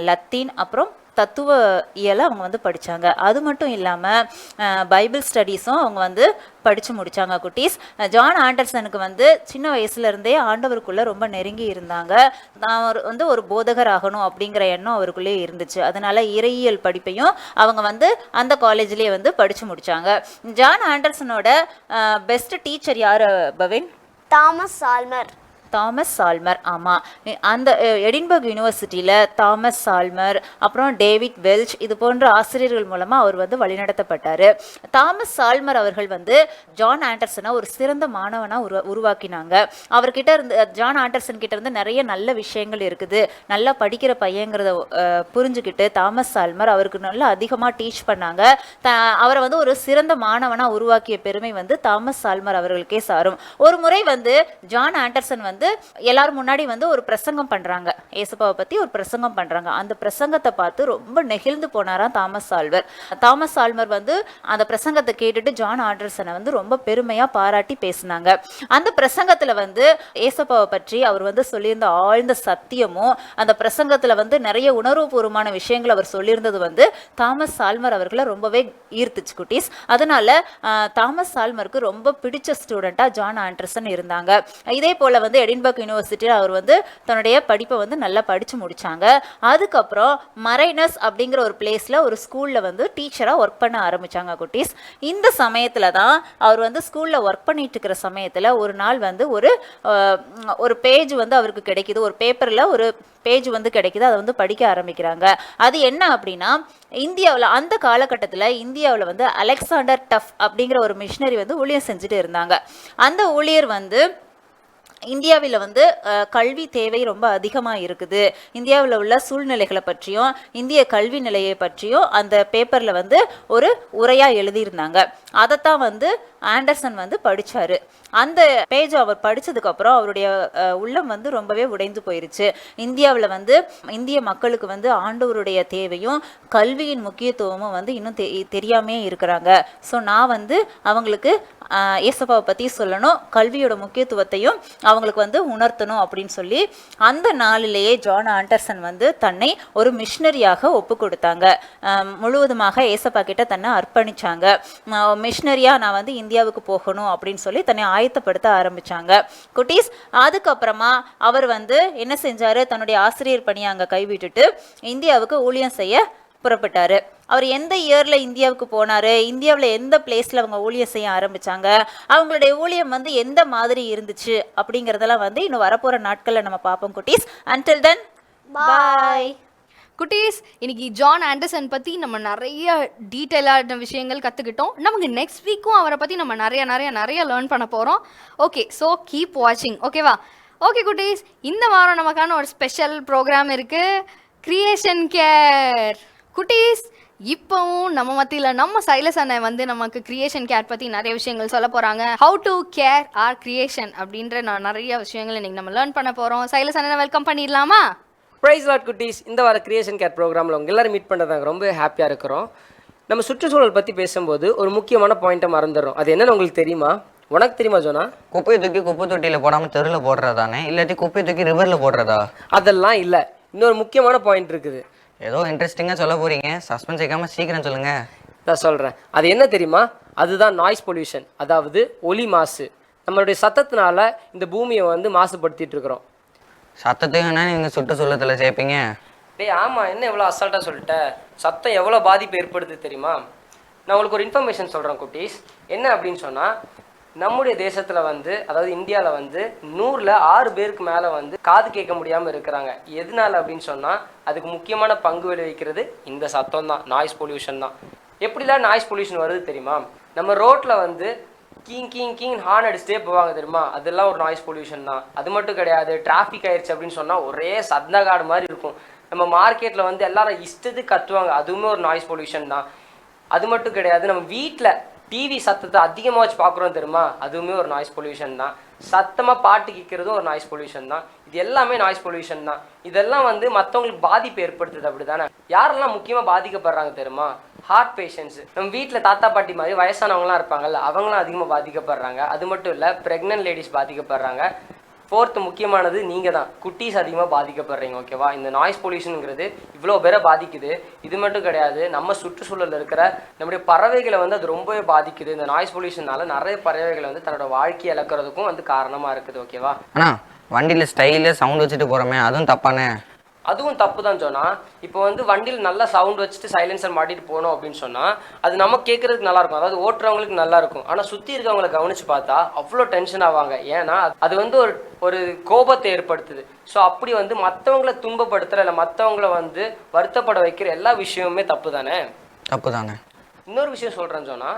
லத்தீன் அப்புறம் தத்துவ இயலை அவங்க வந்து படித்தாங்க. அது மட்டும் இல்லாமல் பைபிள் ஸ்டடீஸும் அவங்க வந்து படித்து முடித்தாங்க குட்டீஸ். ஜான் ஆண்டர்சனுக்கு வந்து சின்ன வயசுலேருந்தே ஆண்டவருக்குள்ளே ரொம்ப நெருங்கி இருந்தாங்க. நான் வந்து ஒரு போதகர் ஆகணும் அப்படிங்கிற எண்ணம் அவருக்குள்ளே இருந்துச்சு. அதனால இறையியல் படிப்பையும் அவங்க வந்து அந்த காலேஜ்லேயே வந்து படித்து முடித்தாங்க. ஜான் ஆண்டர்சனோட பெஸ்ட் டீச்சர் யார் பவின்? தாமஸ் சால்மர். தாமஸ் சால்மர். ஆமாம், அந்த எடின்பர்க் யூனிவர்சிட்டியில் தாமஸ் சால்மர், அப்புறம் டேவிட் வெல்ச், இது போன்ற ஆசிரியர்கள் மூலமாக அவர் வந்து வழிநடத்தப்பட்டார். தாமஸ் சால்மர் அவர்கள் வந்து ஜான் ஆண்டர்சனை ஒரு சிறந்த மாணவனாக உருவாக்கினாங்க. அவர்கிட்ட இருந்து ஜான் ஆண்டர்சன் கிட்ட இருந்து நிறைய நல்ல விஷயங்கள் இருக்குது, நல்லா படிக்கிற பையங்கிறத புரிஞ்சுக்கிட்டு தாமஸ் சால்மர் அவருக்கு நல்லா அதிகமாக டீச் பண்ணாங்க. அவரை வந்து ஒரு சிறந்த மாணவனாக உருவாக்கிய பெருமை வந்து தாமஸ் சால்மர் அவர்களுக்கே சாரும். ஒரு முறை வந்து ஜான் ஆண்டர்சன் வந்து எல்லாரும் முன்னாடி வந்து ஒரு பிரசங்கம் பண்றாங்க, ஏசப்பாவை பத்தி ஒரு பிரசங்கம் பண்றாங்க. அந்த பிரசங்கத்தை பார்த்து ரொம்ப நெகிழ்ந்து போனாராம் தாமஸ் சால்மர். தாமஸ் சால்மர் வந்து அந்த பிரசங்கத்தை கேட்டுட்டு ஜான் ஆண்டர்சனை வந்து ரொம்ப பெருமையா பாராட்டி பேசினாங்க. அந்த பிரசங்கத்துல வந்து ஏசப்பாவை பற்றி அவர் வந்து சொல்லியிருந்த ஆழ்ந்த சத்தியமும், அந்த பிரசங்கத்துல வந்து நிறைய உணர்வுபூர்வமான விஷயங்கள் அவர் சொல்லியிருந்தது வந்து தாமஸ் சால்மர் அவர்களை ரொம்பவே ஈர்த்துச்சு குட்டீஸ். அதனால தாமஸ் சால்மருக்கு ரொம்ப பிடிச்ச ஸ்டூடெண்டா ஜான் ஆண்டர்சன் இருந்தாங்க. இதே போல வந்து எடின்பர்க் யூனிவர்சிட்டியில் அவர் வந்து தன்னுடைய படிப்பை வந்து நல்லா படித்து முடித்தாங்க. அதுக்கப்புறம் மரைனஸ் அப்படிங்கிற ஒரு பிளேஸில் ஒரு ஸ்கூலில் வந்து டீச்சராக ஒர்க் பண்ண ஆரம்பித்தாங்க குட்டீஸ். இந்த சமயத்தில் தான் அவர் வந்து ஸ்கூலில் ஒர்க் பண்ணிட்டு இருக்கிற சமயத்தில் ஒரு நாள் வந்து ஒரு பேஜ் வந்து அவருக்கு கிடைக்கிது, ஒரு பேப்பரில் ஒரு பேஜ் வந்து கிடைக்குது, அதை வந்து படிக்க ஆரம்பிக்கிறாங்க. அது என்ன அப்படின்னா, இந்தியாவில் அந்த காலகட்டத்தில் இந்தியாவில் வந்து அலெக்சாண்டர் டஃப் அப்படிங்கிற ஒரு மிஷினரி வந்து ஊழியம் செஞ்சுட்டு இருந்தாங்க. அந்த ஊழியர் வந்து இந்தியாவில் வந்து கல்வி தேவை ரொம்ப அதிகமாக இருக்குது, இந்தியாவில் உள்ள சூழ்நிலைகளை பற்றியும் இந்திய கல்வி நிலையை பற்றியும் அந்த பேப்பரில் வந்து ஒரு உரையாக எழுதியிருந்தாங்க. அதைத்தான் வந்து ஆண்டர்சன் வந்து படித்தார். அந்த பேஜ் அவர் படித்ததுக்கப்புறம் அவருடைய உள்ளம் வந்து ரொம்பவே உடைந்து போயிருச்சு. இந்தியாவில் வந்து இந்திய மக்களுக்கு வந்து ஆண்டவருடைய தேவையும் கல்வியின் முக்கியத்துவமும் வந்து இன்னும் தெரியாமே இருக்கிறாங்க. ஸோ நான் வந்து அவங்களுக்கு ஏசப்பாவை பற்றி சொல்லணும், கல்வியோட முக்கியத்துவத்தையும் அவங்களுக்கு வந்து உணர்த்தணும் அப்படின்னு சொல்லி அந்த நாளிலேயே ஜான் ஆண்டர்சன் வந்து தன்னை ஒரு மிஷினரியாக ஒப்பு கொடுத்தாங்க. முழுவதுமாக ஏசப்பா கிட்ட தன்னை அர்ப்பணிச்சாங்க. மிஷினரியாக நான் வந்து இந்தியாவுக்கு போகணும் அப்படின்னு சொல்லி தன்னை ஆயத்தப்படுத்த ஆரம்பிச்சாங்க குட்டீஸ். அதுக்கப்புறமா அவர் வந்து என்ன செஞ்சாரு, தன்னுடைய ஆசிரியர் பணியை அங்கே கைவிட்டுட்டு இந்தியாவுக்கு ஊழியம் செய்ய புறப்பட்டாரு. அவர் எந்த இயர்ல இந்தியாவுக்கு போனாரு, இந்தியாவில் எந்த பிளேஸ்ல அவங்க ஊழியம் செய்ய ஆரம்பிச்சாங்க, அவங்களுடைய ஊழியம் வந்து எந்த மாதிரி இருந்துச்சு அப்படிங்கிறதெல்லாம் வந்து இன்னும் வரப்போற நாட்கள்ல நம்ம பார்ப்போம் குட்டீஸ். until then bye குட்டீஸ். இன்னைக்கு ஜான் ஆண்டர்சன் பற்றி நம்ம நிறைய டீட்டெயிலான விஷயங்கள் கற்றுக்கிட்டோம். நமக்கு நெக்ஸ்ட் வீக்கும் அவரை பற்றி நம்ம நிறைய லேர்ன் பண்ண போகிறோம். ஓகே, ஸோ கீப் வாட்சிங். ஓகேவா? ஓகே குட்டீஸ், இந்த வாரம் நமக்கான ஒரு ஸ்பெஷல் ப்ரோக்ராம் இருக்குது, கிரியேஷன் கேர். குட்டீஸ், இப்போவும் நம்ம மத்தியில் நம்ம சைலஸ் அண்ணன் வந்து நமக்கு கிரியேஷன் கேர் பற்றி நிறைய விஷயங்கள் சொல்ல போகிறாங்க. How to care our creation அப்படின்ற நிறைய விஷயங்கள் இன்னைக்கு நம்ம லேர்ன் பண்ண போகிறோம். சைலஸ் அண்ணனை வெல்கம் பண்ணிடலாமா? ப்ரைஸ் லாட் குட்டீஸ். இந்த வார கிரியேஷன் கேர் ப்ரோக்ராமில் உங்கள் எல்லோரும் மீட் பண்ணுறதாங்க ரொம்ப ஹாப்பியாக இருக்கிறோம். நம்ம சுற்றுச்சூழல் பற்றி பேசும்போது ஒரு முக்கியமான பாயிண்ட்டை மறந்துடுறோம். அது என்னன்னு உங்களுக்கு தெரியுமா? உனக்கு தெரியுமா ஜோனா? குப்பையை தூக்கி குப்பை தொட்டியில் போடாமல் தெருவில் போடுறதானே, இல்லாட்டி குப்பையை தூக்கி ரிவரில் போடுறதா? அதெல்லாம் இல்லை, இன்னொரு முக்கியமான பாயிண்ட் இருக்குது. ஏதோ இன்ட்ரெஸ்டிங்காக சொல்ல போகிறீங்க, சஸ்பென்ஸ் வைக்காமல் சீக்கிரம் சொல்லுங்கள். நான் சொல்கிறேன். அது என்ன தெரியுமா? அதுதான் நாய்ஸ் பொல்யூஷன், அதாவது ஒலி மாசு. நம்மளுடைய சத்தத்தினால இந்த பூமியை வந்து மாசுபடுத்திட்டு இருக்கிறோம். சத்தத்தையும் என்ன நீங்கள் சுற்றுச்சூழத்தில் சேர்ப்பீங்க? டேய் ஆமாம், என்ன எவ்வளோ அசால்ட்டாக சொல்லிட்டேன். சத்தம் எவ்வளோ பாதிப்பு ஏற்படுது தெரியுமா? நான் உங்களுக்கு ஒரு இன்ஃபர்மேஷன் சொல்கிறேன் குட்டீஸ். என்ன அப்படின்னு சொன்னால், நம்முடைய தேசத்தில் வந்து, அதாவது இந்தியாவில் வந்து 100ல் 6 பேருக்கு மேலே வந்து காது கேட்க முடியாமல் இருக்கிறாங்க. எதனால அப்படின்னு சொன்னால், அதுக்கு முக்கியமான பங்கு விளைவிக்கிறது இந்த சத்தம் தான், நாய்ஸ் பொல்யூஷன் தான். எப்படிலாம் நாய்ஸ் பொல்யூஷன் வருது தெரியுமா? நம்ம ரோட்டில் வந்து கீங் கீங் கீங் ஹார்ன் அடிச்சுட்டே போவாங்க தெரியுமா, அதெல்லாம் ஒரு நாய்ஸ் பொல்யூஷன் தான். அது மட்டும் கிடையாது, டிராஃபிக் ஆயிடுச்சு அப்படின்னு சொன்னால் ஒரே சத்தங்காடு மாதிரி இருக்கும். நம்ம மார்க்கெட்டில் வந்து எல்லாரும் இஷ்டத்துக்கு கத்துவாங்க, அதுவுமே ஒரு நாய்ஸ் பொல்யூஷன் தான். அது மட்டும் கிடையாது, நம்ம வீட்டில் டிவி சத்தத்தை அதிகமாக வச்சு பார்க்குறோம் தெரியுமா, அதுவுமே ஒரு நாய்ஸ் பொல்யூஷன் தான். சத்தமாக பாட்டு கேட்குறதும் ஒரு நாய்ஸ் பொல்யூஷன் தான். இது எல்லாமே நாய்ஸ் பொல்யூஷன் தான். இதெல்லாம் வந்து மற்றவங்களுக்கு பாதிப்பு ஏற்படுத்துது, அப்படி தானே? யாரெல்லாம் முக்கியமாக பாதிக்கப்படுறாங்க தெரியுமா? Heart patients. நம்ம வீட்டில் தாத்தா பாட்டி மாதிரி வயசானவங்களாம் இருப்பாங்கல்ல, அவங்களாம் அதிகமாக பாதிக்கப்படுறாங்க. அது மட்டும் இல்லை, ப்ரெக்னென்ட் லேடிஸ் பாதிக்கப்படுறாங்க. 4th முக்கியமானது நீங்கள் தான். குட்டீஸ் அதிகமாக பாதிக்கப்படுறீங்க, ஓகேவா? இந்த நாய்ஸ் பொல்யூஷனுங்கிறது இவ்வளோ பேரை பாதிக்குது. இது மட்டும் கிடையாது, நம்ம சுற்றுச்சூழலில் இருக்கிற நம்முடைய பறவைகளை வந்து அது ரொம்பவே பாதிக்குது. இந்த நாய்ஸ் பொல்யூஷனால நிறைய பறவைகளை வந்து தன்னோட வாழ்க்கையை இழக்கிறதுக்கும் வந்து காரணமாக இருக்குது, ஓகேவா? அண்ணா வண்டியில் ஸ்டைலில் சவுண்ட் வச்சுட்டு போகிறோமே அதுவும் தப்பானே? அதுவும் தப்பு தான் சொன்னால். இப்போ வந்து வண்டியில் நல்லா சவுண்ட் வச்சுட்டு சைலன்சர் மாட்டிட்டு போனோம் அப்படின்னு சொன்னால் அது நமக்கு கேட்குறதுக்கு நல்லாயிருக்கும், அதாவது ஓட்டுறவங்களுக்கு நல்லாயிருக்கும். ஆனால் சுற்றி இருக்கவங்களை கவனித்து பார்த்தா அவ்வளோ டென்ஷன் ஆவாங்க. ஏன்னா அது வந்து ஒரு கோபத்தை ஏற்படுத்துது. ஸோ அப்படி வந்து மற்றவங்கள துன்பப்படுத்துகிற இல்லை மற்றவங்கள வந்து வருத்தப்பட வைக்கிற எல்லா விஷயமுமே தப்பு தானே? தப்பு தானே. இன்னொரு விஷயம் சொல்கிறேன்னு சொன்னால்,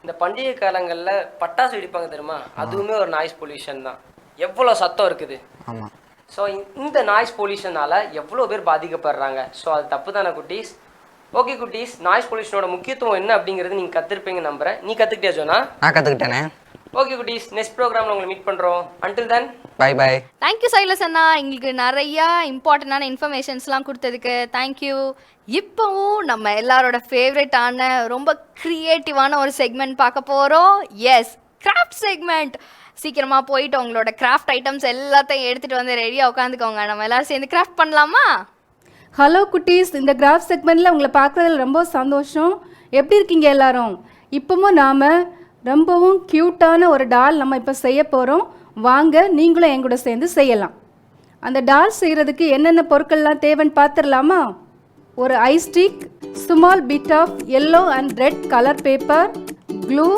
இந்த பண்டிகை காலங்களில் பட்டாசு வெடிப்பாங்க தெரியுமா, அதுவுமே ஒரு நாய்ஸ் பொல்யூஷன் தான். எவ்வளோ சத்தம் இருக்குது. ஆமாம். ஸோ இந்த நாய்ஸ் பொல்யூஷனால் எவ்வளோ பேர் பாதிக்கப்படுறாங்க. ஸோ அது தப்பு தானே குட்டீஸ்? ஓகே குட்டீஸ், நாய்ஸ் பொல்யூஷனோட முக்கியத்துவம் என்ன அப்படிங்கிறது நீங்கள் கற்றுருப்பீங்க நம்புகிறேன். நீ கற்றுக்கிட்டே சொன்னா? நான் கற்றுக்கிட்டேனே. ஓகே குட்டீஸ், நெக்ஸ்ட் ப்ரோக்ராமில் உங்களை மீட் பண்ணுறோம். Until then bye bye. Thank you Silas அண்ணா, எங்களுக்கு நிறையா இம்பார்ட்டண்டான இன்ஃபர்மேஷன்ஸ்லாம் கொடுத்ததுக்கு தேங்க்யூ. இப்போவும் நம்ம எல்லாரோட ஃபேவரட்டான ரொம்ப க்ரியேட்டிவான ஒரு செக்மெண்ட் பார்க்க போகிறோம். Yes, craft segment. சீக்கிரமாக போயிட்டு உங்களோட கிராஃப்ட் ஐட்டம்ஸ் எல்லாத்தையும் எடுத்துகிட்டு வந்து ரெடியாக உட்காந்துக்கோங்க. நம்ம எல்லாரும் சேர்ந்து கிராஃப்ட் பண்ணலாமா? ஹலோ குட்டீஸ், இந்த கிராஃப்ட் செக்மெண்ட்டில் உங்களை பார்க்குறதுல ரொம்ப சந்தோஷம். எப்படி இருக்கீங்க எல்லாரும்? இப்போவும் நாம் ரொம்பவும் க்யூட்டான ஒரு டால் நம்ம இப்போ செய்ய போகிறோம். வாங்க நீங்களும் என் கூட சேர்ந்து செய்யலாம். அந்த டால் செய்கிறதுக்கு என்னென்ன பொருட்கள்லாம் தேவைன்னு பார்த்துடலாமா? ஒரு ice stick, small bit of yellow and red colour paper, glue,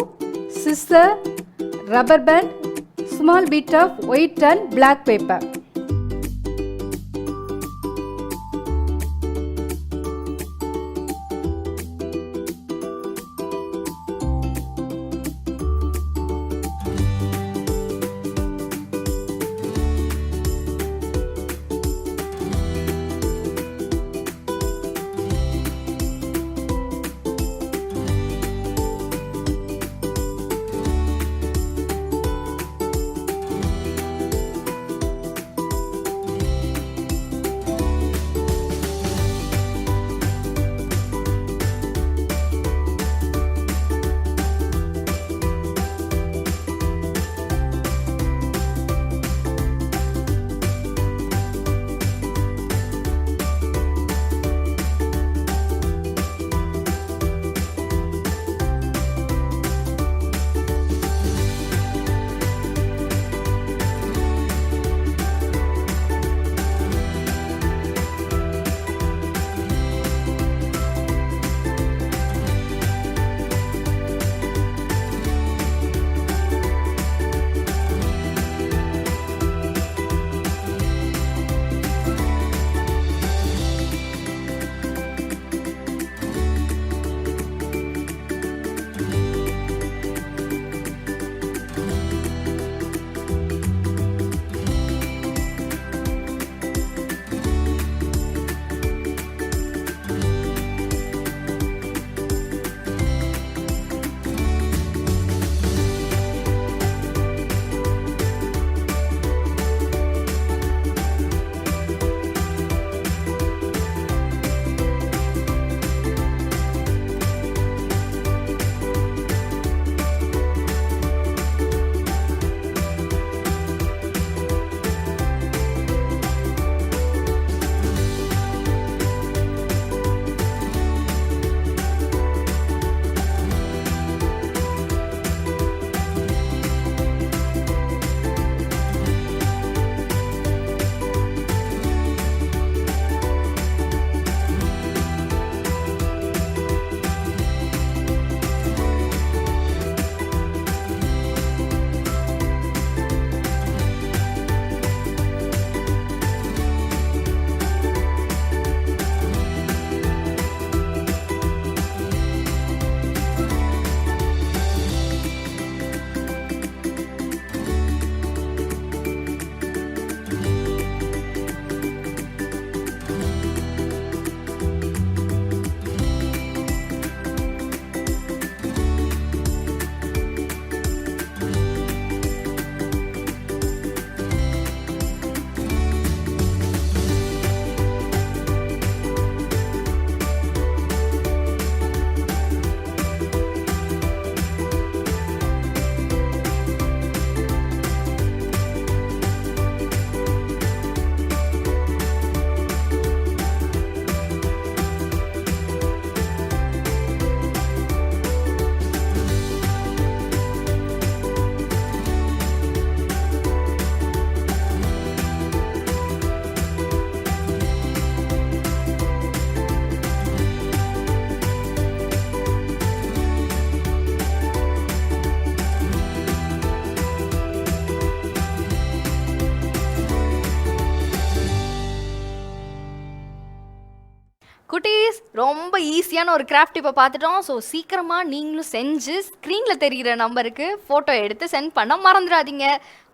scissor, rubber band, small bit of white and black paper. குட்டீஸ் ரொம்ப ஈஸியான ஒரு கிராஃப்ட் இப்போ பார்த்துட்டோம். ஸோ சீக்கிரமாக நீங்களும் செஞ்சு ஸ்க்ரீனில் தெரிகிற நம்பருக்கு ஃபோட்டோ எடுத்து சென்ட் பண்ண மறந்துடாதீங்க.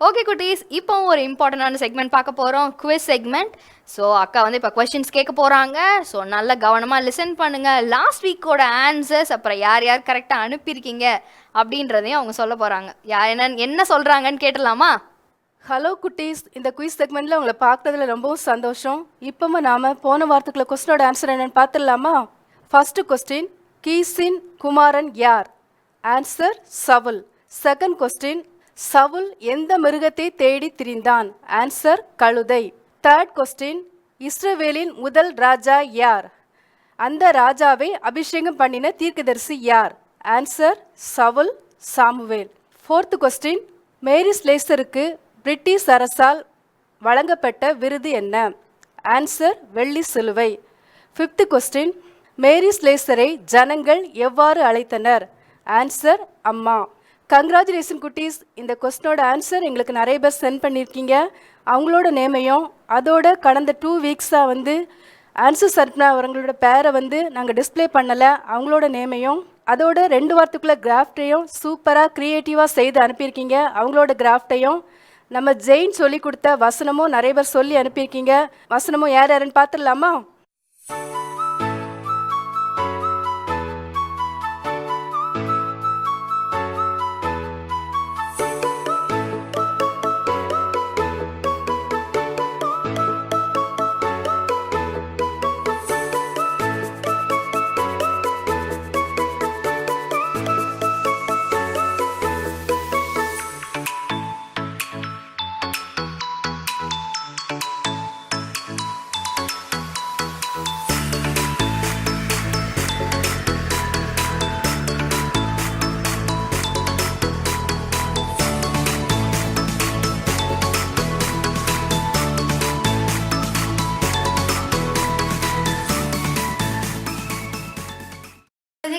ஓகே குட்டீஸ், இப்போ ஒரு இம்பார்ட்டண்டான செக்மெண்ட் பார்க்க போகிறோம், குவிஸ் செக்மெண்ட். ஸோ அக்கா வந்து இப்போ கொஸ்டின்ஸ் கேட்க போகிறாங்க. ஸோ நல்லா கவனமாக லிசன் பண்ணுங்கள். லாஸ்ட் வீக்கோட ஆன்சர்ஸ் அப்புறம் யார் யார் கரெக்டாக அனுப்பியிருக்கீங்க அப்படின்றதையும் அவங்க சொல்ல போகிறாங்க. என்ன சொல்கிறாங்கன்னு கேட்டலாமா? ஹலோ குட்டீஸ், இந்த குயிஸ் செக்மெண்ட்டில் உங்களை பார்க்குறதுல ரொம்பவும் சந்தோஷம். இப்போவும் நாம் போன வாரத்துக்குள்ள கொஸ்டினோட ஆன்சர் என்னென்னு பார்த்துடலாமா? ஃபஸ்ட்டு கொஸ்டின், கீசின் குமாரன் யார்? Answer Saul. Second question, Saul எந்த மிருகத்தை தேடி திரிந்தான்? ஆன்சர் கழுதை. தேர்ட் கொஸ்டின், இஸ்ரவேலின் முதல் ராஜா யார்? அந்த ராஜாவை அபிஷேகம் பண்ணின தீர்க்கதரிசி யார்? Answer Saul, Samuel. Fourth question, Mary ஸ்லேசருக்கு பிரிட்டிஷ் அரசால் வழங்கப்பட்ட விருது என்ன? ஆன்சர் வெள்ளி சிலுவை. ஃபிஃப்த்து கொஸ்டின், மேரி ஸ்லேசரை ஜனங்கள் எவ்வாறு அழைத்தனர்? ஆன்சர் அம்மா. கங்க்ராச்சுலேஷன் குட்டீஸ், இந்த கொஸ்டினோட ஆன்சர் எங்களுக்கு நிறைய பேர் சென்ட் பண்ணியிருக்கீங்க. அவங்களோட நேமையும் அதோட கடந்த 2 வீக்ஸாக வந்து ஆன்சர்ஸ் அனுப்பினவங்களோட பேரை வந்து நாங்கள் டிஸ்பிளே பண்ணலை. அவங்களோட நேமையும் அதோட 2 வாரத்துக்குள்ள கிராஃப்டையும் சூப்பராக க்ரியேட்டிவாக செய்து அனுப்பியிருக்கீங்க. அவங்களோட கிராஃப்டையும் நம்ம ஜெயின் சொல்லி கொடுத்த வசனமும் நிறைய பேர் சொல்லி அனுப்பியிருக்கீங்க. வசனமும் யார் யாருன்னு பார்த்துடலாமா?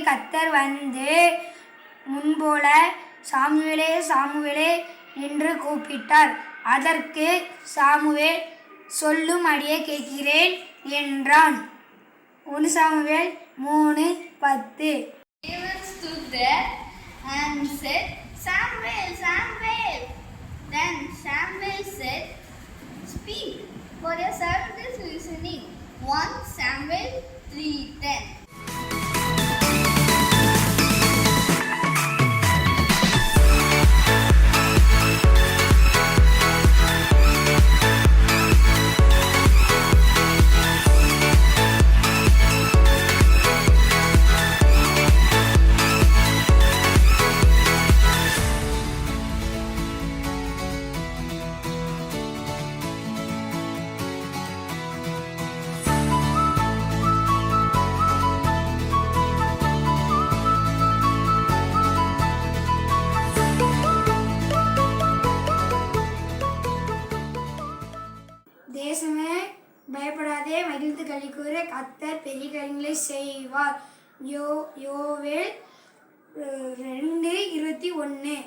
கர்த்தர் வந்து முன்போல சாமுவேலே சாமுவேலே என்று கூப்பிட்டார். அதற்கு சாமுவேல் சொல்லும் அடியே கேட்கிறேன் என்றான். 1 Samuel 3:10. David stood there and said, Samuel, Samuel. Then Samuel said, Speak, for your servant is listening. 1 Samuel 3:10. தேசமே பயப்படாதே, மகிழ்ந்து களி கூற, கர்த்தர் பெரிய காரியங்களை செய்வார். யோவேல் 2:21.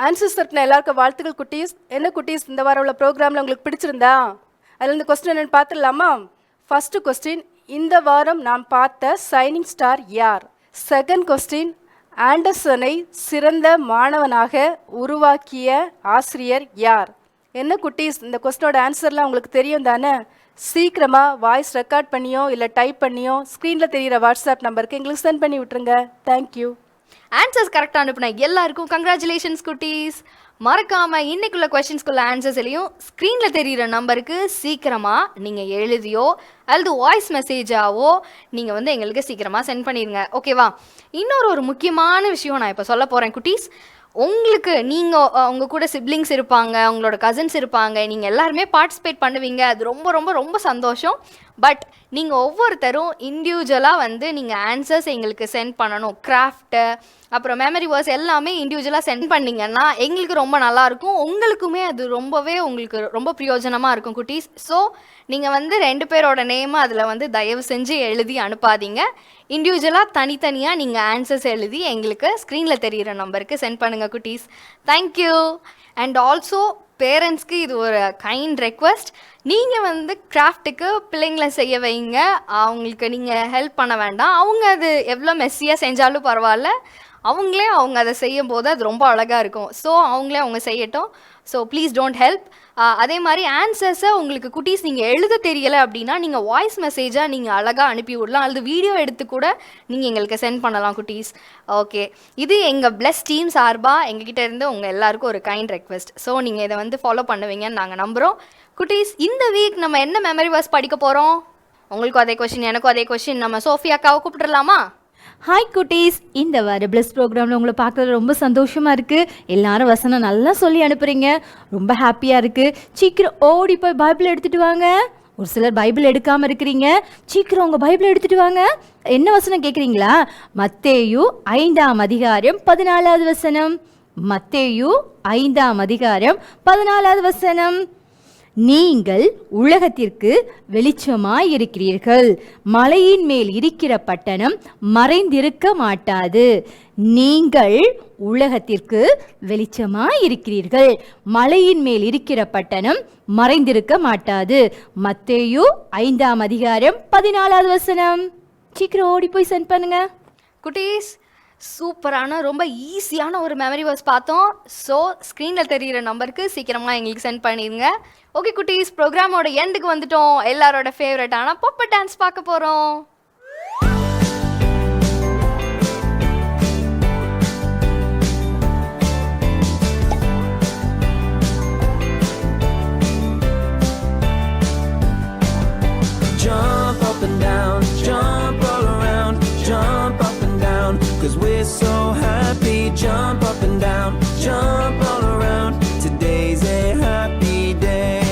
ஆன்சர்ஸ் தட்டின எல்லாருக்கும் வாழ்த்துக்கள் குட்டீஸ். என்ன குட்டீஸ், இந்த வாரம் உள்ள ப்ரோக்ராமில் உங்களுக்கு பிடிச்சிருந்தா? அதில் இந்த கொஸ்டின் என்னென்னு பார்த்துடலாமா? ஃபஸ்ட்டு கொஸ்டின், இந்த வாரம் நாம் பார்த்த சைனிங் ஸ்டார் யார்? செகண்ட் கொஸ்டின், ஆண்டர்சனை சிறந்த மாணவனாக உருவாக்கிய ஆசிரியர் யார்? என்ன குட்டீஸ், இந்த கொஸ்டினோட ஆன்சர்லாம் உங்களுக்கு தெரியும் தானே? சீக்கிரமாக வாய்ஸ் ரெக்கார்ட் பண்ணியோ இல்லை டைப் பண்ணியோ ஸ்க்ரீனில் தெரிகிற வாட்ஸ்அப் நம்பருக்கு எங்களுக்கு சென்ட் பண்ணி விட்டுருங்க. தேங்க்யூ. ஆன்சர்ஸ் கரெக்டாக அனுப்புன எல்லாருக்கும் கங்க்ராச்சுலேஷன்ஸ் குட்டீஸ். மறக்காமல் இன்னைக்குள்ள கொஷின்ஸ்குள்ள ஆன்சர்ஸ்லையும் ஸ்க்ரீனில் தெரிகிற நம்பருக்கு சீக்கிரமாக நீங்கள் எழுதியோ அல்லது வாய்ஸ் மெசேஜாவோ நீங்கள் வந்து எங்களுக்கு சீக்கிரமாக சென்ட் பண்ணிடுங்க. ஓகேவா? இன்னொரு முக்கியமான விஷயம் நான் இப்போ சொல்ல போகிறேன் குட்டீஸ். உங்களுக்கு நீங்கள் உங்கள் கூட சிப்ளிங்ஸ் இருப்பாங்க, உங்களோட கசின்ஸ் இருப்பாங்க, நீங்கள் எல்லாருமே பார்ட்டிசிபேட் பண்ணுவீங்க. அது ரொம்ப ரொம்ப ரொம்ப சந்தோஷம். பட் நீங்கள் ஒவ்வொருத்தரும் இண்டிவிஜுவலாக வந்து நீங்கள் ஆன்சர்ஸ் எங்களுக்கு சென்ட் பண்ணணும். கிராஃப்ட்டு அப்புறம் மெமரி வேர்ஸ் எல்லாமே இண்டிவிஜுவலாக சென்ட் பண்ணிங்கன்னா எங்களுக்கு ரொம்ப நல்லாயிருக்கும். உங்களுக்குமே அது ரொம்பவே உங்களுக்கு ரொம்ப பிரயோஜனமாக இருக்கும் குட்டீஸ். ஸோ நீங்கள் வந்து 2 பேரோட நேம் அதில் வந்து தயவு செஞ்சு எழுதி அனுப்பாதீங்க. இண்டிவிஜுவலாக தனித்தனியாக நீங்கள் ஆன்சர்ஸ் எழுதி எங்களுக்கு ஸ்க்ரீனில் தெரிகிற நம்பருக்கு சென்ட் பண்ணுங்கள் குட்டீஸ். தேங்க்யூ. அண்ட் ஆல்சோ பேரண்ட்ஸ்க்கு இது ஒரு கைண்ட் ரெக்வெஸ்ட். நீங்கள் வந்து கிராஃப்ட்டுக்கு பிள்ளைங்களை செய்ய வைங்க. அவங்களுக்கு நீங்கள் ஹெல்ப் பண்ண வேண்டாம். அவங்க அது எவ்வளோ மெஸ்ஸியாக செஞ்சாலும் பரவாயில்ல, அவங்க அதை செய்யும் போது அது ரொம்ப அழகாக இருக்கும். ஸோ அவங்க செய்யட்டும். So please don't help. அதே மாதிரி ஆன்சர்ஸை உங்களுக்கு குட்டீஸ் நீங்கள் எழுத தெரியலை அப்படின்னா நீங்கள் வாய்ஸ் மெசேஜாக நீங்கள் அழகாக அனுப்பி விடலாம், அல்லது வீடியோ எடுத்து கூட நீங்கள் எங்களுக்கு சென்ட் பண்ணலாம் குட்டீஸ். ஓகே, இது எங்கள் பிளஸ் டீம் சார்பாக எங்ககிட்ட இருந்து உங்கள் எல்லாருக்கும் ஒரு கைண்ட் ரெக்வெஸ்ட். ஸோ நீங்கள் இதை வந்து ஃபாலோ பண்ணுவீங்கன்னு நாங்கள் நம்புகிறோம் குட்டீஸ். இந்த வீக் நம்ம என்ன மெமரி வேர்ஸ் படிக்க போகிறோம்? உங்களுக்கும் அதே கொஷின், எனக்கும் அதே கொஷின். நம்ம சோஃபியாக்காவை கூப்பிட்டுடலாமா? ஹாய் குட்டீஸ், இந்த வார பிளஸ் ப்ரோக்ராமில் உங்களை பார்க்குறது ரொம்ப சந்தோஷமாக இருக்குது. எல்லாரும் வசனம் நல்லா சொல்லி அனுப்புகிறீங்க, ரொம்ப ஹாப்பியாக இருக்குது. சீக்கிரம் ஓடி போய் பைபிள் எடுத்துகிட்டு வாங்க. ஒரு சிலர் பைபிள் எடுக்காமல் இருக்கிறீங்க, சீக்கிரம் உங்கள் பைபிள் எடுத்துகிட்டு வாங்க. என்ன வசனம் கேட்குறீங்களா? மத்தேயு 5ஆம் அதிகாரம் 14வது வசனம். மத்தேயு 5ஆம் அதிகாரம் 14வது வசனம். நீங்கள் உலகத்திற்கு வெளிச்சமாயிருக்கிறீர்கள். மலையின் மேல் இருக்கிற பட்டணம் மறைந்திருக்க மாட்டாது. நீங்கள் உலகத்திற்கு வெளிச்சமாயிருக்கிறீர்கள். மலையின் மேல் இருக்கிற பட்டணம் மறைந்திருக்க மாட்டாது. மத்தேயு 5ஆம் அதிகாரம் 14வது வசனம். சீக்கிரம் ஓடி போய் சென்ட் பண்ணுங்க குட்டீஸ். சூப்பரான ரொம்ப ஈஸியான ஒரு மெமரி வேர்ஸ் பார்த்தோம். ஸோ ஸ்க்ரீனில் தெரிகிற நம்பருக்கு சீக்கிரமாக எங்களுக்கு சென்ட் பண்ணிடுங்க. ஓகே குட்டீஸ், ப்ரோக்ராமோட எண்டுக்கு வந்துட்டோம். எல்லாரோட ஃபேவரட்டான பப்பட் டான்ஸ் பார்க்க போகிறோம். Jump up and down, jump all around, jump up and down, 'cause we're so happy. Jump up and down, jump all around, today's a happy day.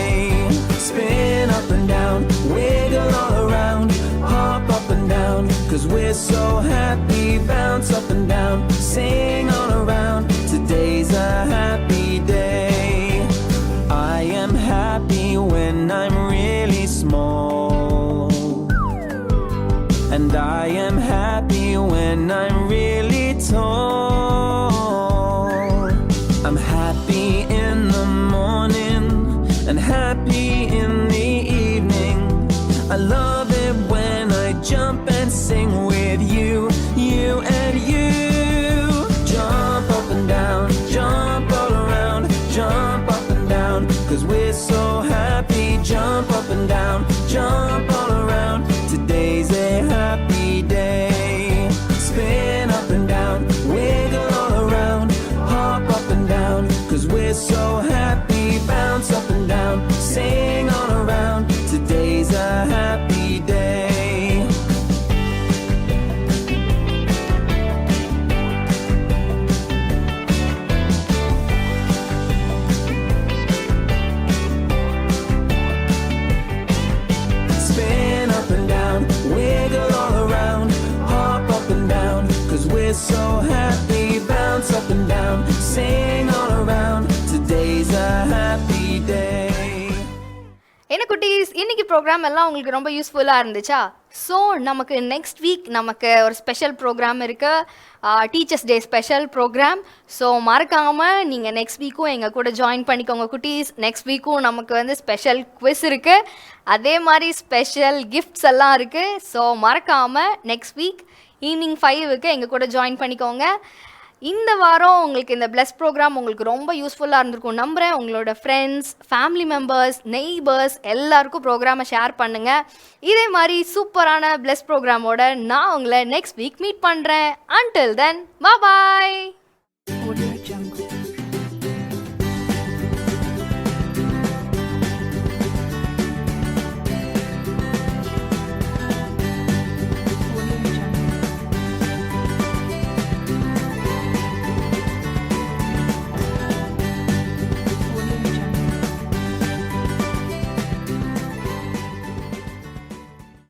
Spin up and down, wiggle all around, hop up and down, 'cause we're so happy. Bounce up and down, sing all around, today's a happy day. I am happy when I'm really small, and I am happy when I'm really tall. I'm happy in the morning and happy in the evening. I love it when I jump and sing with you, you and you. Jump up and down, jump all around, jump up and down, 'cause we're so happy. Jump up and down, jump all around, today's a happy day. Spin up and down, wiggle all around, hop up and down, 'cause we're so happy. Bounce up and down, sing all around, today's a happy day. Spin up and down, wiggle all around, hop up and down, 'cause we're so happy. Bounce up and down, sing all around, today's a happy day. என்ன குட்டீஸ், இன்னைக்கு program எல்லாம் உங்களுக்கு ரொம்ப யூஸ்ஃபுல்லாக இருந்துச்சா? So நமக்கு next week நமக்கு ஒரு ஸ்பெஷல் ப்ரோக்ராம் இருக்குது, teachers day special program. So மறக்காமல் நீங்கள் நெக்ஸ்ட் வீக்கும் எங்கள் கூட ஜாயின் பண்ணிக்கோங்க குட்டீஸ். நெக்ஸ்ட் வீக்கும் நமக்கு வந்து ஸ்பெஷல் குவிஸ் இருக்குது, அதே மாதிரி ஸ்பெஷல் கிஃப்ட்ஸ் எல்லாம் இருக்குது. ஸோ மறக்காமல் நெக்ஸ்ட் வீக் ஈவினிங் 5க்கு எங்கள் கூட ஜாயின் பண்ணிக்கோங்க. இந்த வாரம் உங்களுக்கு இந்த பிளஸ் ப்ரோக்ராம் உங்களுக்கு ரொம்ப யூஸ்ஃபுல்லாக இருந்திருக்கும் நம்புகிறேன். உங்களோட ஃப்ரெண்ட்ஸ், ஃபேமிலி மெம்பர்ஸ், நெய்பர்ஸ் எல்லாருக்கும் ப்ரோக்ராமை ஷேர் பண்ணுங்கள். இதே மாதிரி சூப்பரான பிளஸ் ப்ரோக்ராமோட நான் உங்களை நெக்ஸ்ட் வீக் மீட் பண்ணுறேன். அன்டில் தென், பாய்.